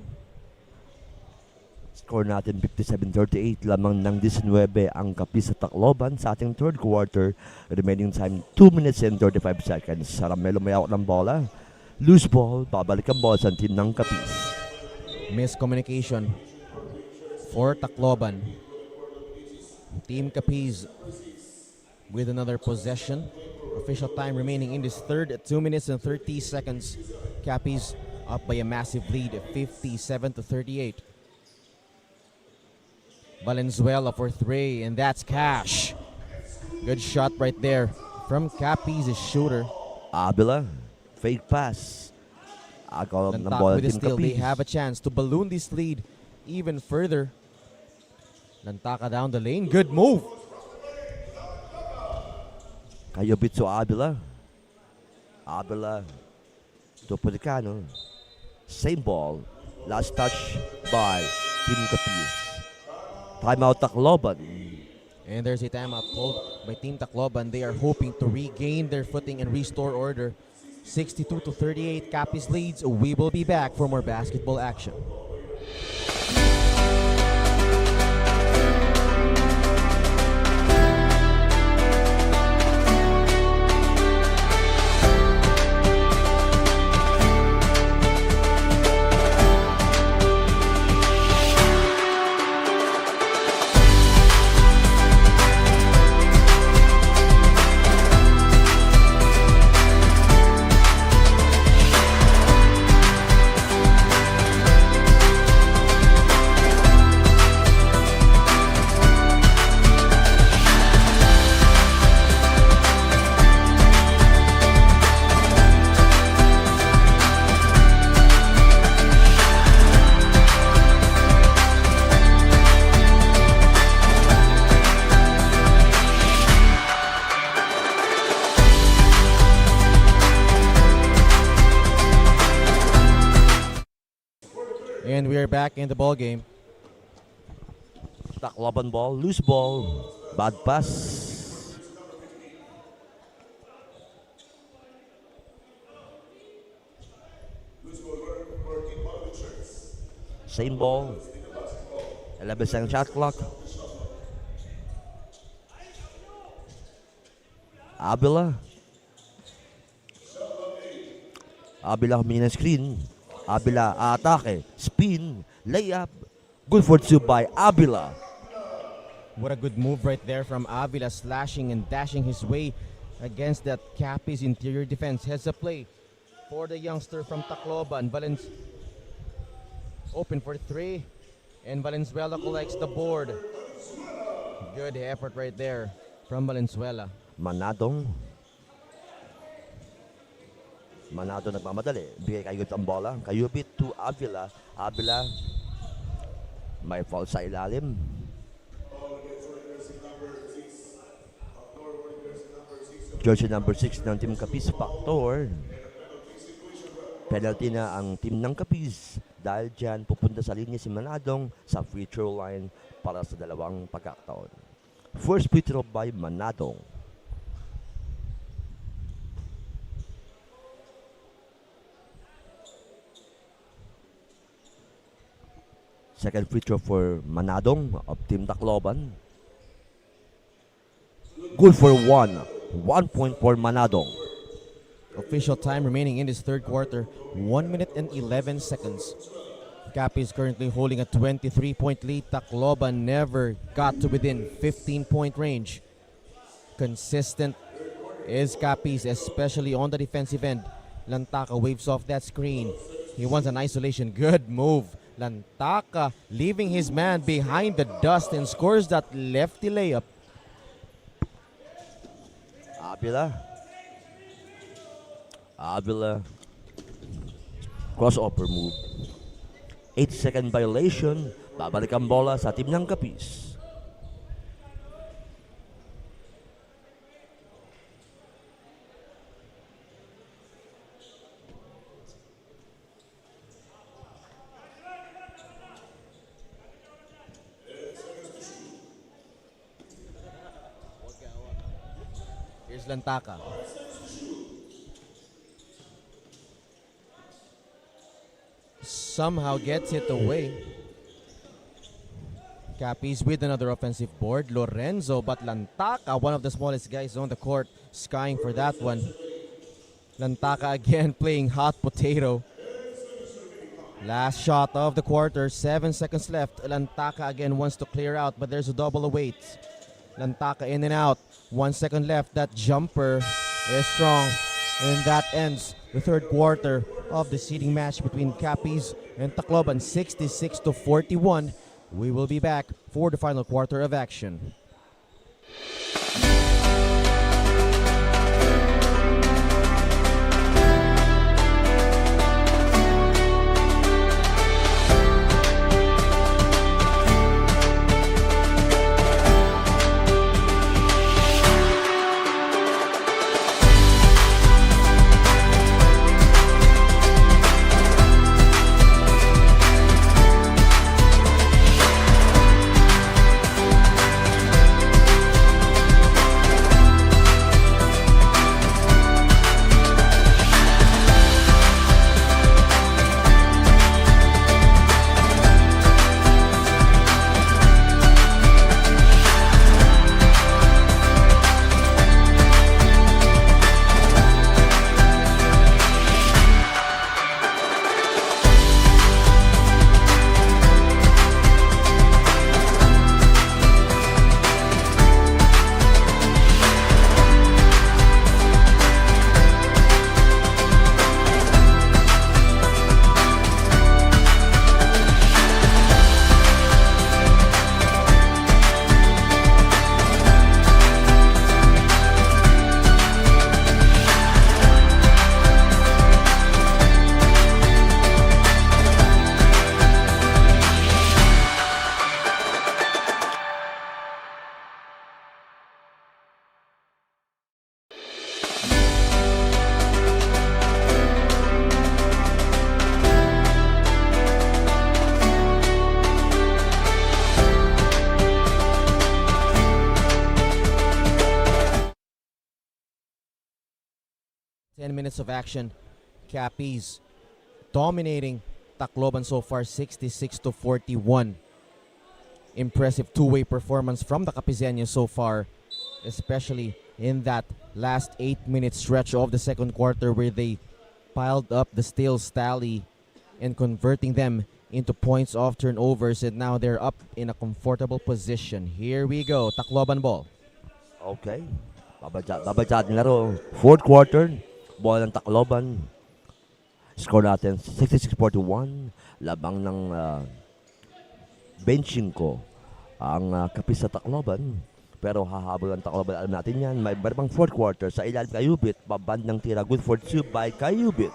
Score natin 57-38, lamang ng 19 ang CAPIZ sa Tacloban sa ating third quarter. Remaining time 2 minutes and 35 seconds. Saramelo may out ng bola. Loose ball, babalik ang ball sa team ng CAPIZ. Miscommunication for Tacloban. Team CAPIZ with another possession. Official time remaining in this third, 2 minutes and 30 seconds. CAPIZ up by a massive lead, 57-38. Valenzuela for 3, and that's cash. Good shot right there from CAPIZ's shooter. Abela, fake pass. Agaw ng Lantak bola with the team steal. They CAPIZ. have a chance to balloon this lead even further. Lantaka down the lane. Good move. Kayobit to Abela. Abela to Puticano. Same ball. Last touch by Team CAPIZ. Timeout Tacloban. And there's a timeout called by Team Tacloban. They are hoping to regain their footing and restore order. 62-38, CAPIZ leads. We will be back for more basketball action. And we are back in the ball game. Tacloban ball, loose ball, bad pass. Same ball. 11 second shot clock. Abela. Abela humingi ng screen. Abela atake, spin, layup. Good for two by Abela. What a good move right there from Avila, slashing and dashing his way against that CAPIZ interior defense. Heads up play for the youngster from Tacloban. Open for 3, and Valenzuela collects the board. Good effort right there from Valenzuela. Manado nagmamadali. Bigay kayubit ang bola. Kayubit to Avila. Avila may foul sa ilalim. Jersey number 6 ng Team CAPIZ, Pactor. Penalty na ang team ng CAPIZ. Dahil dyan, pupunta sa linya si Manadong sa free throw line para sa dalawang pagkakataon. First free throw by Manadong. Second free throw for Manadong of Team Tacloban. Good for 1. 1 point for Manadong. Official time remaining in this third quarter, 1 minute and 11 seconds. CAPIZ currently holding a 23-point lead. Tacloban never got to within 15-point range. Consistent is CAPIZ, especially on the defensive end. Lantaka waves off that screen. He wants an isolation. Good move. Lantaka leaving his man behind the dust and scores that lefty layup. Avila. Crossover move. 8-second violation. Babalik ang bola sa team ng CAPIZ. Here's Lantaka. Somehow gets it away. CAPIZ with another offensive board. Lorenzo, but Lantaka, one of the smallest guys on the court, skying for that one. Lantaka again playing hot potato. Last shot of the quarter, 7 seconds left. Lantaka again wants to clear out, but there's a double await. Lantaka in and out. 1 second left. That jumper is strong. And that ends the third quarter of the seeding match between CAPIZ and Tacloban, 66-41. We will be back for the final quarter of action. Minutes of action. CAPIZ dominating Tacloban so far, 66-41. Impressive two-way performance from the Capizeños so far, especially in that last 8-minute stretch of the second quarter where they piled up the steals tally and converting them into points off turnovers, and now they're up in a comfortable position. Here we go, Tacloban ball. Okay. Babadya laro. Fourth quarter. Ball ng Tacloban. Score natin 66-41. Labang ng benching ko ang CAPIZ sa Tacloban. Pero hahabol ang Tacloban. Alam natin yan. May barbang fourth quarter sa ilalim Kayubit. Baband ng tira. Good for two by Kayubit.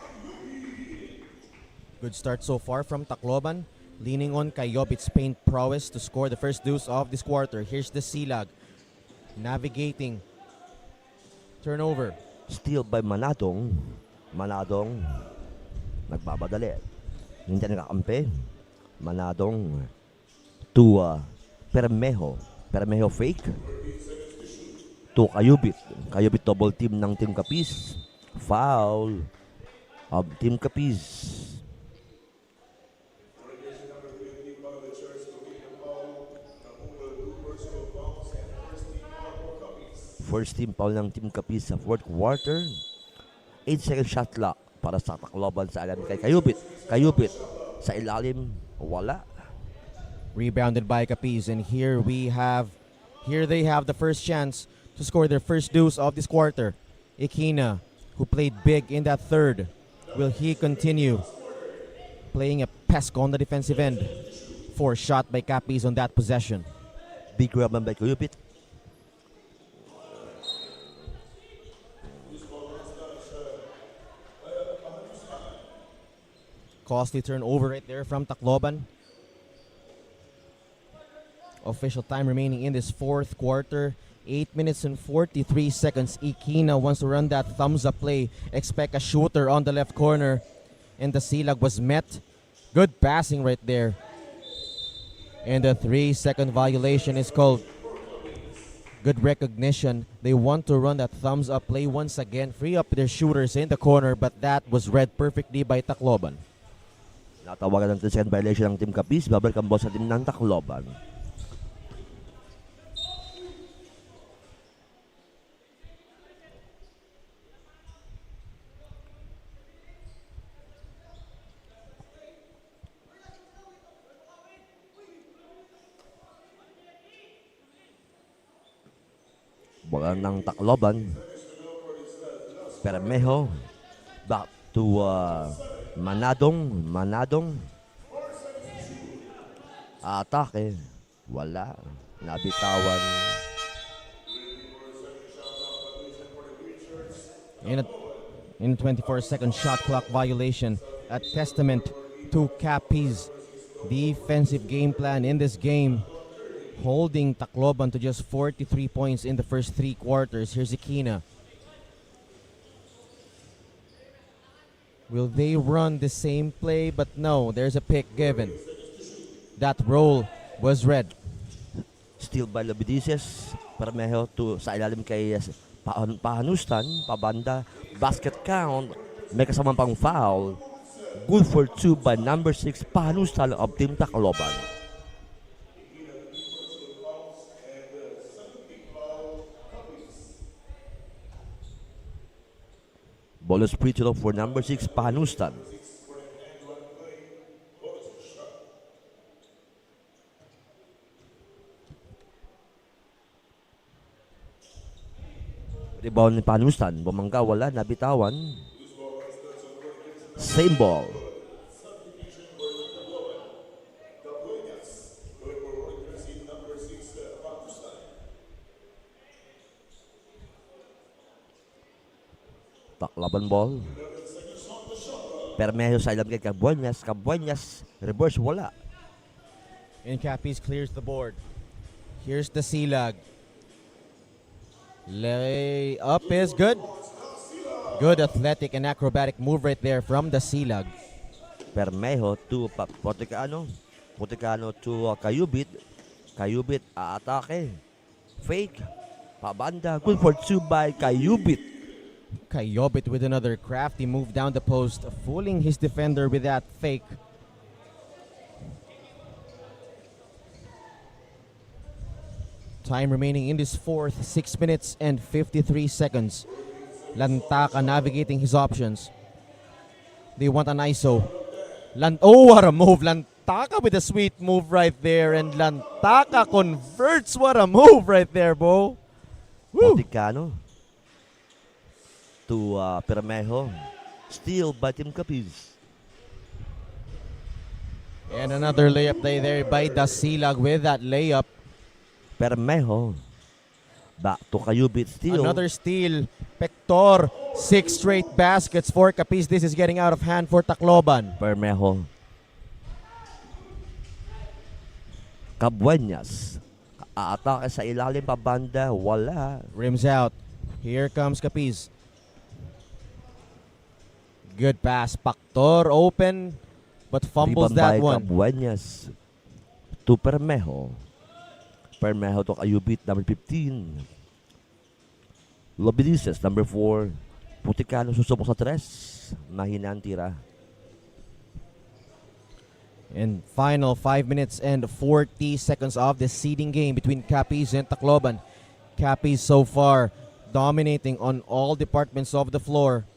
Good start so far from Tacloban. Leaning on Kayubit's paint prowess to score the first deuce of this quarter. Here's the Silag. Navigating. Turnover. Steal by Manadong. Manadong nagbabadali. Hindi nakakampi. Manadong to Permejo. Permejo fake. To Kayubit. Kayubit double team ng Team CAPIZ. Foul of Team CAPIZ. First team foul ng Team CAPIZ sa fourth quarter. 8-second shot clock para sa Tacloban sa ilalim kay Kayubit. Kayubit sa ilalim, wala. Rebounded by CAPIZ, and here they have the first chance to score their first deuce of this quarter. Ikina, who played big in that third. Will he continue playing a pest on the defensive end? Forced shot by CAPIZ on that possession. Big grab by Kuyupit. Costly turnover right there from Tacloban. Official time remaining in this fourth quarter. 8 minutes and 43 seconds. Ikina wants to run that thumbs up play. Expect a shooter on the left corner. And the Silag was met. Good passing right there. And the 3-second violation is called. Good recognition. They want to run that thumbs up play once again. Free up their shooters in the corner, but that was read perfectly by Tacloban. Natawagan ng 3-second violation ng Team CAPIZ. Babalik ang boss sa team ng Tacloban. Bola ng Tacloban. Permejo. Back to Manadong. Atake. Wala. Nabitawan. In a 24-second shot clock violation. A testament to CAPIZ defensive game plan in this game. Holding Tacloban to just 43 points in the first 3 quarters. Here's Ikina. Will they run the same play? But no, there's a pick given. That roll was red. Steal by Lobidices. Permejo to sa ilalim kay Pahanustan. Pabanda. Basket count. May kasamang pang foul. Good for 2 by number 6 Pahanustan of Team Tacloban. Ball is free to look for number 6 Pahanustan. Rebound ni Pahanustan. Bumangga, wala, nabitawan. Same ball. Tacloban ball. Permejo sa ilam kay Cabuenas. Reverse, wala. And CAPIZ clears the board. Here's the Silag. Lay up is good. Good athletic and acrobatic move right there from the Silag. Permejo to Poticano to Kayubit. Kayubit aatake. Fake. Pabanda. Good for 2 by Kayubit. Kayobit with another crafty move down the post, fooling his defender with that fake. Time remaining in this fourth, 6 minutes and 53 seconds. Lantaka navigating his options. They want an ISO. Oh, what a move. Lantaka with a sweet move right there. And Lantaka converts. What a move right there, Bo. Woo. Poticano to Permejo. Steal by Team CAPIZ. And another layup play there by Dasilag with that layup. Permejo. Back to Kayubit. Steal. Another steal. Pector. 6 straight baskets for CAPIZ. This is getting out of hand for Tacloban. Permejo. Cabuenas. Aatake sa ilalim pa banda. Wala. Rims out. Here comes CAPIZ. Good pass. Pactor open, but fumbles Rebound that by one. Cabuenas to Permejo. Permejo to Kayubit, number 15. Lobidices, number 4. Poticano susubok sa 3. Mahina ang tira. And final 5 minutes and 40 seconds of the seeding game between CAPIZ and Tacloban. CAPIZ so far dominating on all departments of the floor.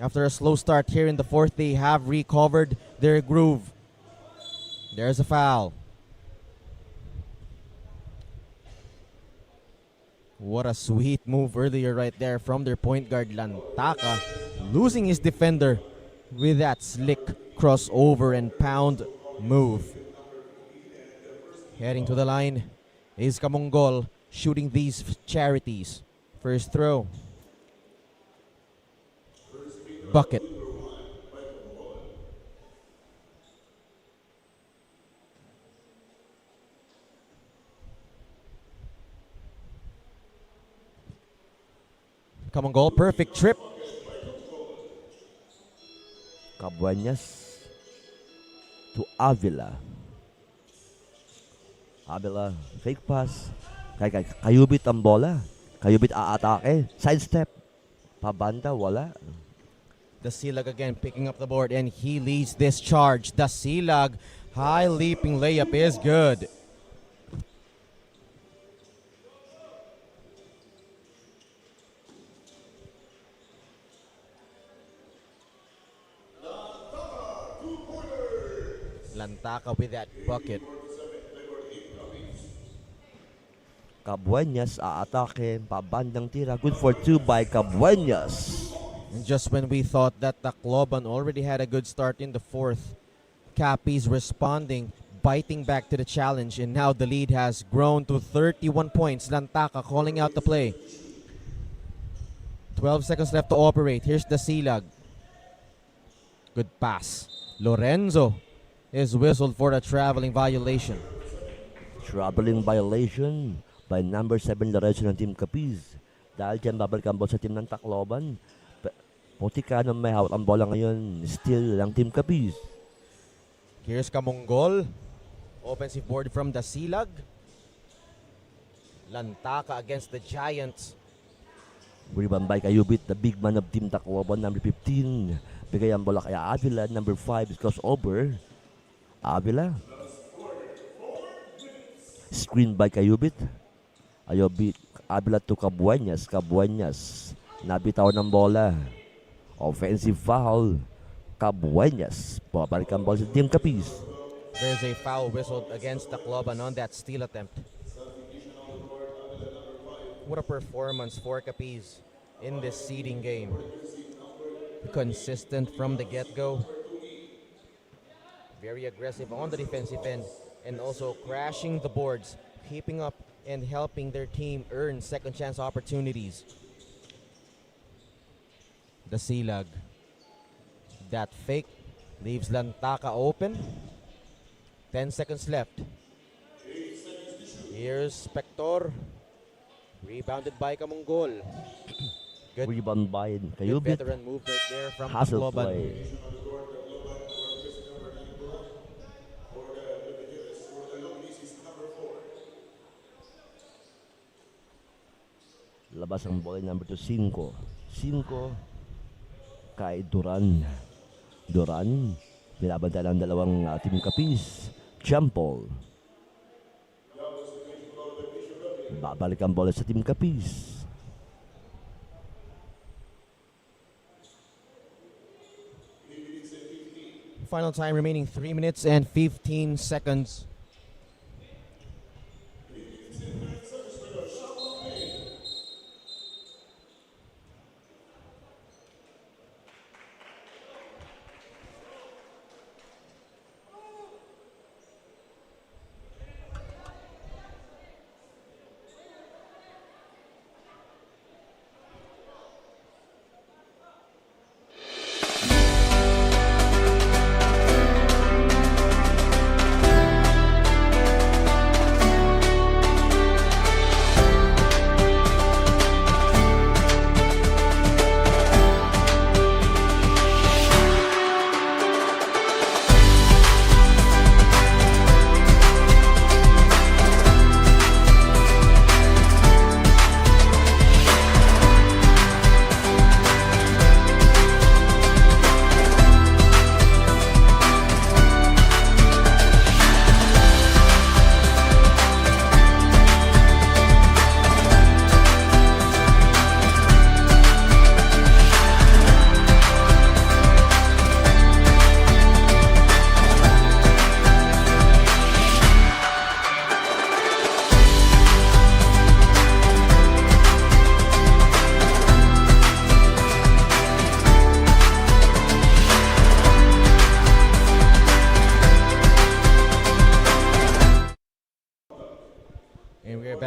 After a slow start here in the fourth, they have recovered their groove. There's a foul. What a sweet move earlier right there from their point guard Lantaka, losing his defender with that slick crossover and pound move. Heading to the line is Kamongol, shooting these charities. First throw. Bucket. Kamongol, perfect trip. Cabuenas to Avila. Avila, fake pass. Kayubit ang bola. Kayubit aatake. Sidestep. Pabanda, wala. Dasilag again picking up the board and he leads this charge. Dasilag, high leaping layup is good. Lantaka with that bucket. Cabuenas aatake. Pabandang tira. Good for two by Cabuenas. And just when we thought that Tacloban already had a good start in the fourth, CAPIZ responding, biting back to the challenge, and now the lead has grown to 31 points. Lantaka calling out the play. 12 seconds left to operate. Here's the Silag. Good pass. Lorenzo is whistled for a traveling violation. Traveling violation by number 7 Lorenzo ng Team CAPIZ. Dahil dyan babalik ang ball sa team ng Tacloban. Putika na may hawak ang bola ngayon. Still lang Team CAPIZ. Here's Kamongol. Offensive board from the Silag. Lantaka against the Giants. Rebound by Kayubit, the big man of Team Tacloban, number 15. Bigay ang bola kay Avila, number 5 is crossover. Avila. Screen by Kayubit. Avila to Cabuenas. Cabuenas. Nabitaw ng bola. Offensive foul. Cabuenas. Babalik ang bola sa Team CAPIZ. There's a foul whistled against Tacloban on that steal attempt. What a performance for CAPIZ in this seeding game. Consistent from the get-go. Very aggressive on the defensive end and also crashing the boards, keeping up and helping their team earn second chance opportunities. The Silag. That fake leaves Lantaka open. 10 seconds left. Here's Spector. Rebounded by Kamongol. Good, Rebound by good Kayubit. veteran move right there from Hustle Tacloban. play. Labas ang bola number 2, 5. 5 kay Duran. Duran, binabantayan ang dalawang Team CAPIZ. Jump ball. Babalik ang bola sa Team CAPIZ. Final time remaining 3 minutes and 15 seconds.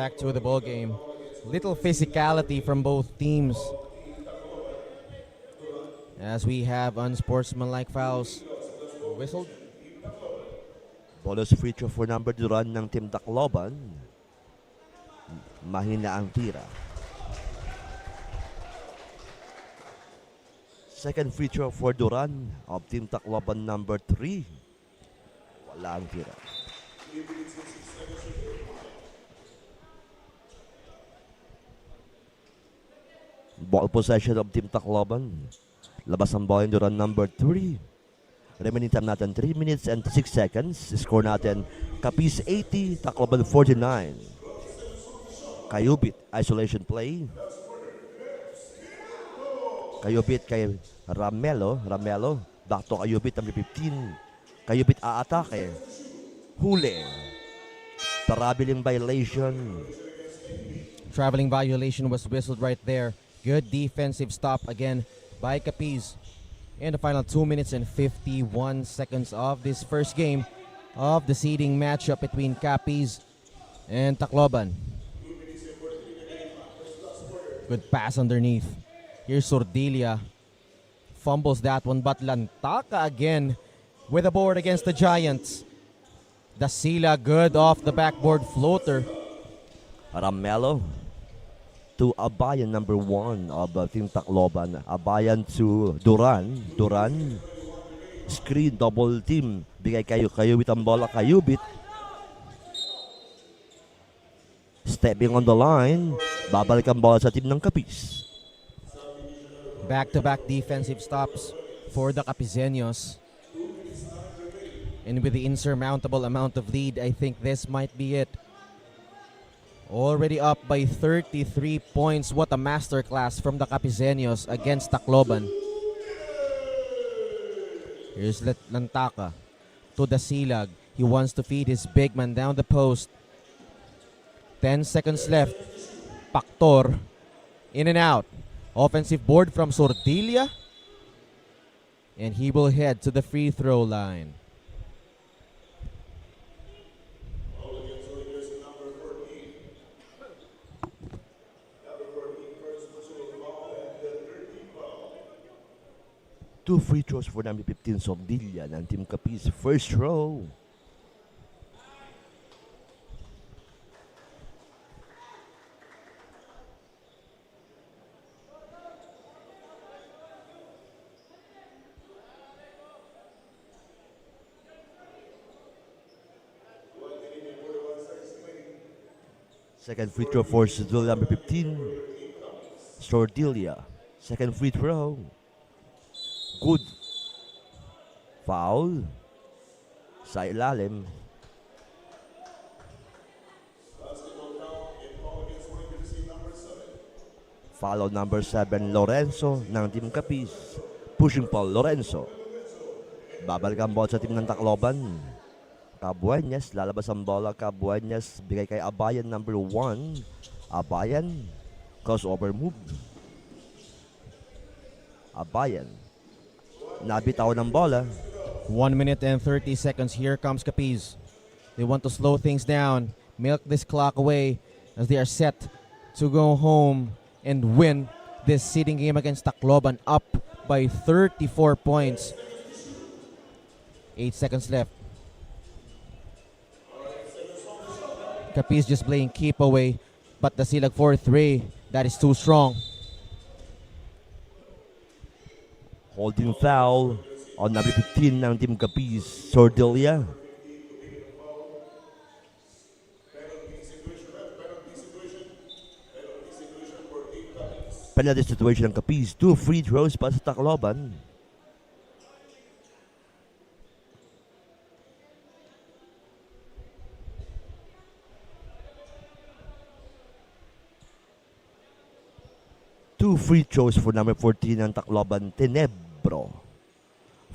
back to the ball game. Little physicality from both teams as we have unsportsmanlike fouls whistled. Bonus free throw for number Duran ng Team Tacloban. Mahina ang tira. Second free throw for Duran of Team Tacloban number 3. Wala ang tira. Ball possession of Team Tacloban. Labas ang ball yung Duran number 3. Remaining time natin 3 minutes and 6 seconds. Score natin CAPIZ 80, Tacloban 49. Kayubit, isolation play. Kayubit kay Ramelo. Back to Kayubit, number 15. Kayubit aatake. Huli. Traveling violation. Traveling violation was whistled right there. Good defensive stop again by CAPIZ. In the final 2 minutes and 51 seconds of this first game of the seeding matchup between CAPIZ and Tacloban. Good pass underneath. Here's Sordilia. Fumbles that one, but Lantaka again with a board against the Giants. Dasila good off the backboard floater. Ramelo to Abayan, number 1 of Team Tacloban. Abayan to Duran. Screen, double team. Bigay Kayubit ang bola. Kayubit. Stepping on the line. Babalik ang bola sa team ng CAPIZ. Back-to-back defensive stops for the Capizeños. And with the insurmountable amount of lead, I think this might be it. Already up by 33 points. What a masterclass from the Capizeños against Tacloban. Here's Lantaka to Dasilag. He wants to feed his big man down the post. 10 seconds left. Pactor. In and out. Offensive board from Sordilia. And he will head to the free throw line. Two free throws for number 15, Sordilia ng Team CAPIZ. First row. Second free throw for Sordilia, number 15. Sordilia. Second free throw. Good. Foul. Sa ilalim. Follow number 7, Lorenzo ng Team CAPIZ. Pushing ball, Lorenzo. Babalik ang ball sa team ng Tacloban. Cabueñas, lalabas ang bola. Cabueñas, bigay kay Abayan, number 1. Abayan, crossover move. Abayan. Nabitaw ng bola. 1 minute and 30 seconds. Here comes CAPIZ. They want to slow things down, milk this clock away as they are set to go home and win this seeding game against Tacloban, up by 34 points. 8 seconds left. CAPIZ just playing keep away, but the Silag 4-3, that is too strong. Holding foul on number 15 ng Team CAPIZ, Sordilia. Penalty situation ng CAPIZ. 2 free throws pa sa Tacloban. Two free throws for number 14 ng Tacloban, Tenebro.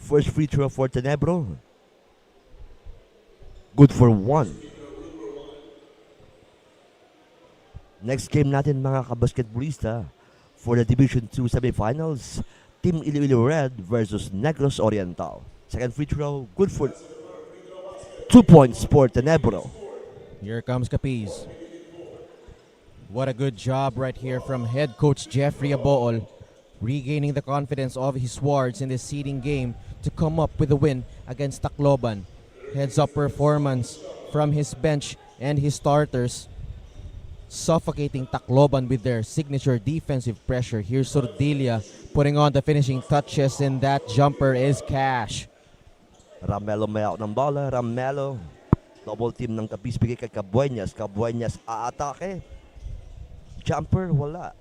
First free throw for Tenebro. Good for 1. Next game natin mga kabasketballista for the Division 2 semifinals. Team Iloilo Red versus Negros Oriental. Second free throw, good for 2 points for Tenebro. Here comes CAPIZ. What a good job right here from head coach Jeffrey Abool, regaining the confidence of his wards in this seeding game to come up with a win against Tacloban. Heads up performance from his bench and his starters, suffocating Tacloban with their signature defensive pressure. Here's Sordilia putting on the finishing touches, and that jumper is cash. Ramelo may out ng bola. Ramelo. Double team ng CAPIZ bigay kay Cabueñas. Cabueñas aatake. Jumper, wala.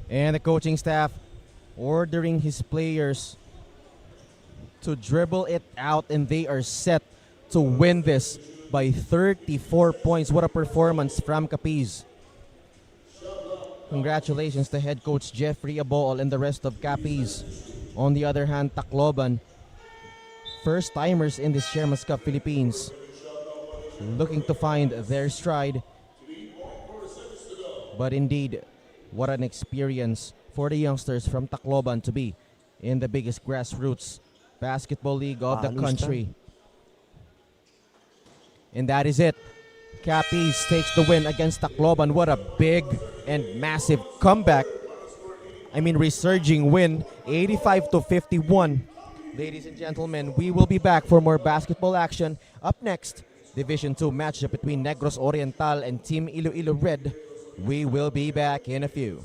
And the coaching staff ordering his players to dribble it out, and they are set to win this by 34 points. What a performance from CAPIZ. Congratulations to head coach Jeffrey Abool and the rest of CAPIZ. On the other hand, Tacloban, first timers in this Chairman's Cup Philippines, looking to find their stride. But indeed, what an experience for the youngsters from Tacloban to be in the biggest grassroots basketball league of the country. And that is it. CAPIZ takes the win against Tacloban. What a big and massive comeback. I mean, resurging win, 85-51. Ladies and gentlemen, we will be back for more basketball action. Up next, Division 2 matchup between Negros Oriental and Team Iloilo Red. We will be back in a few.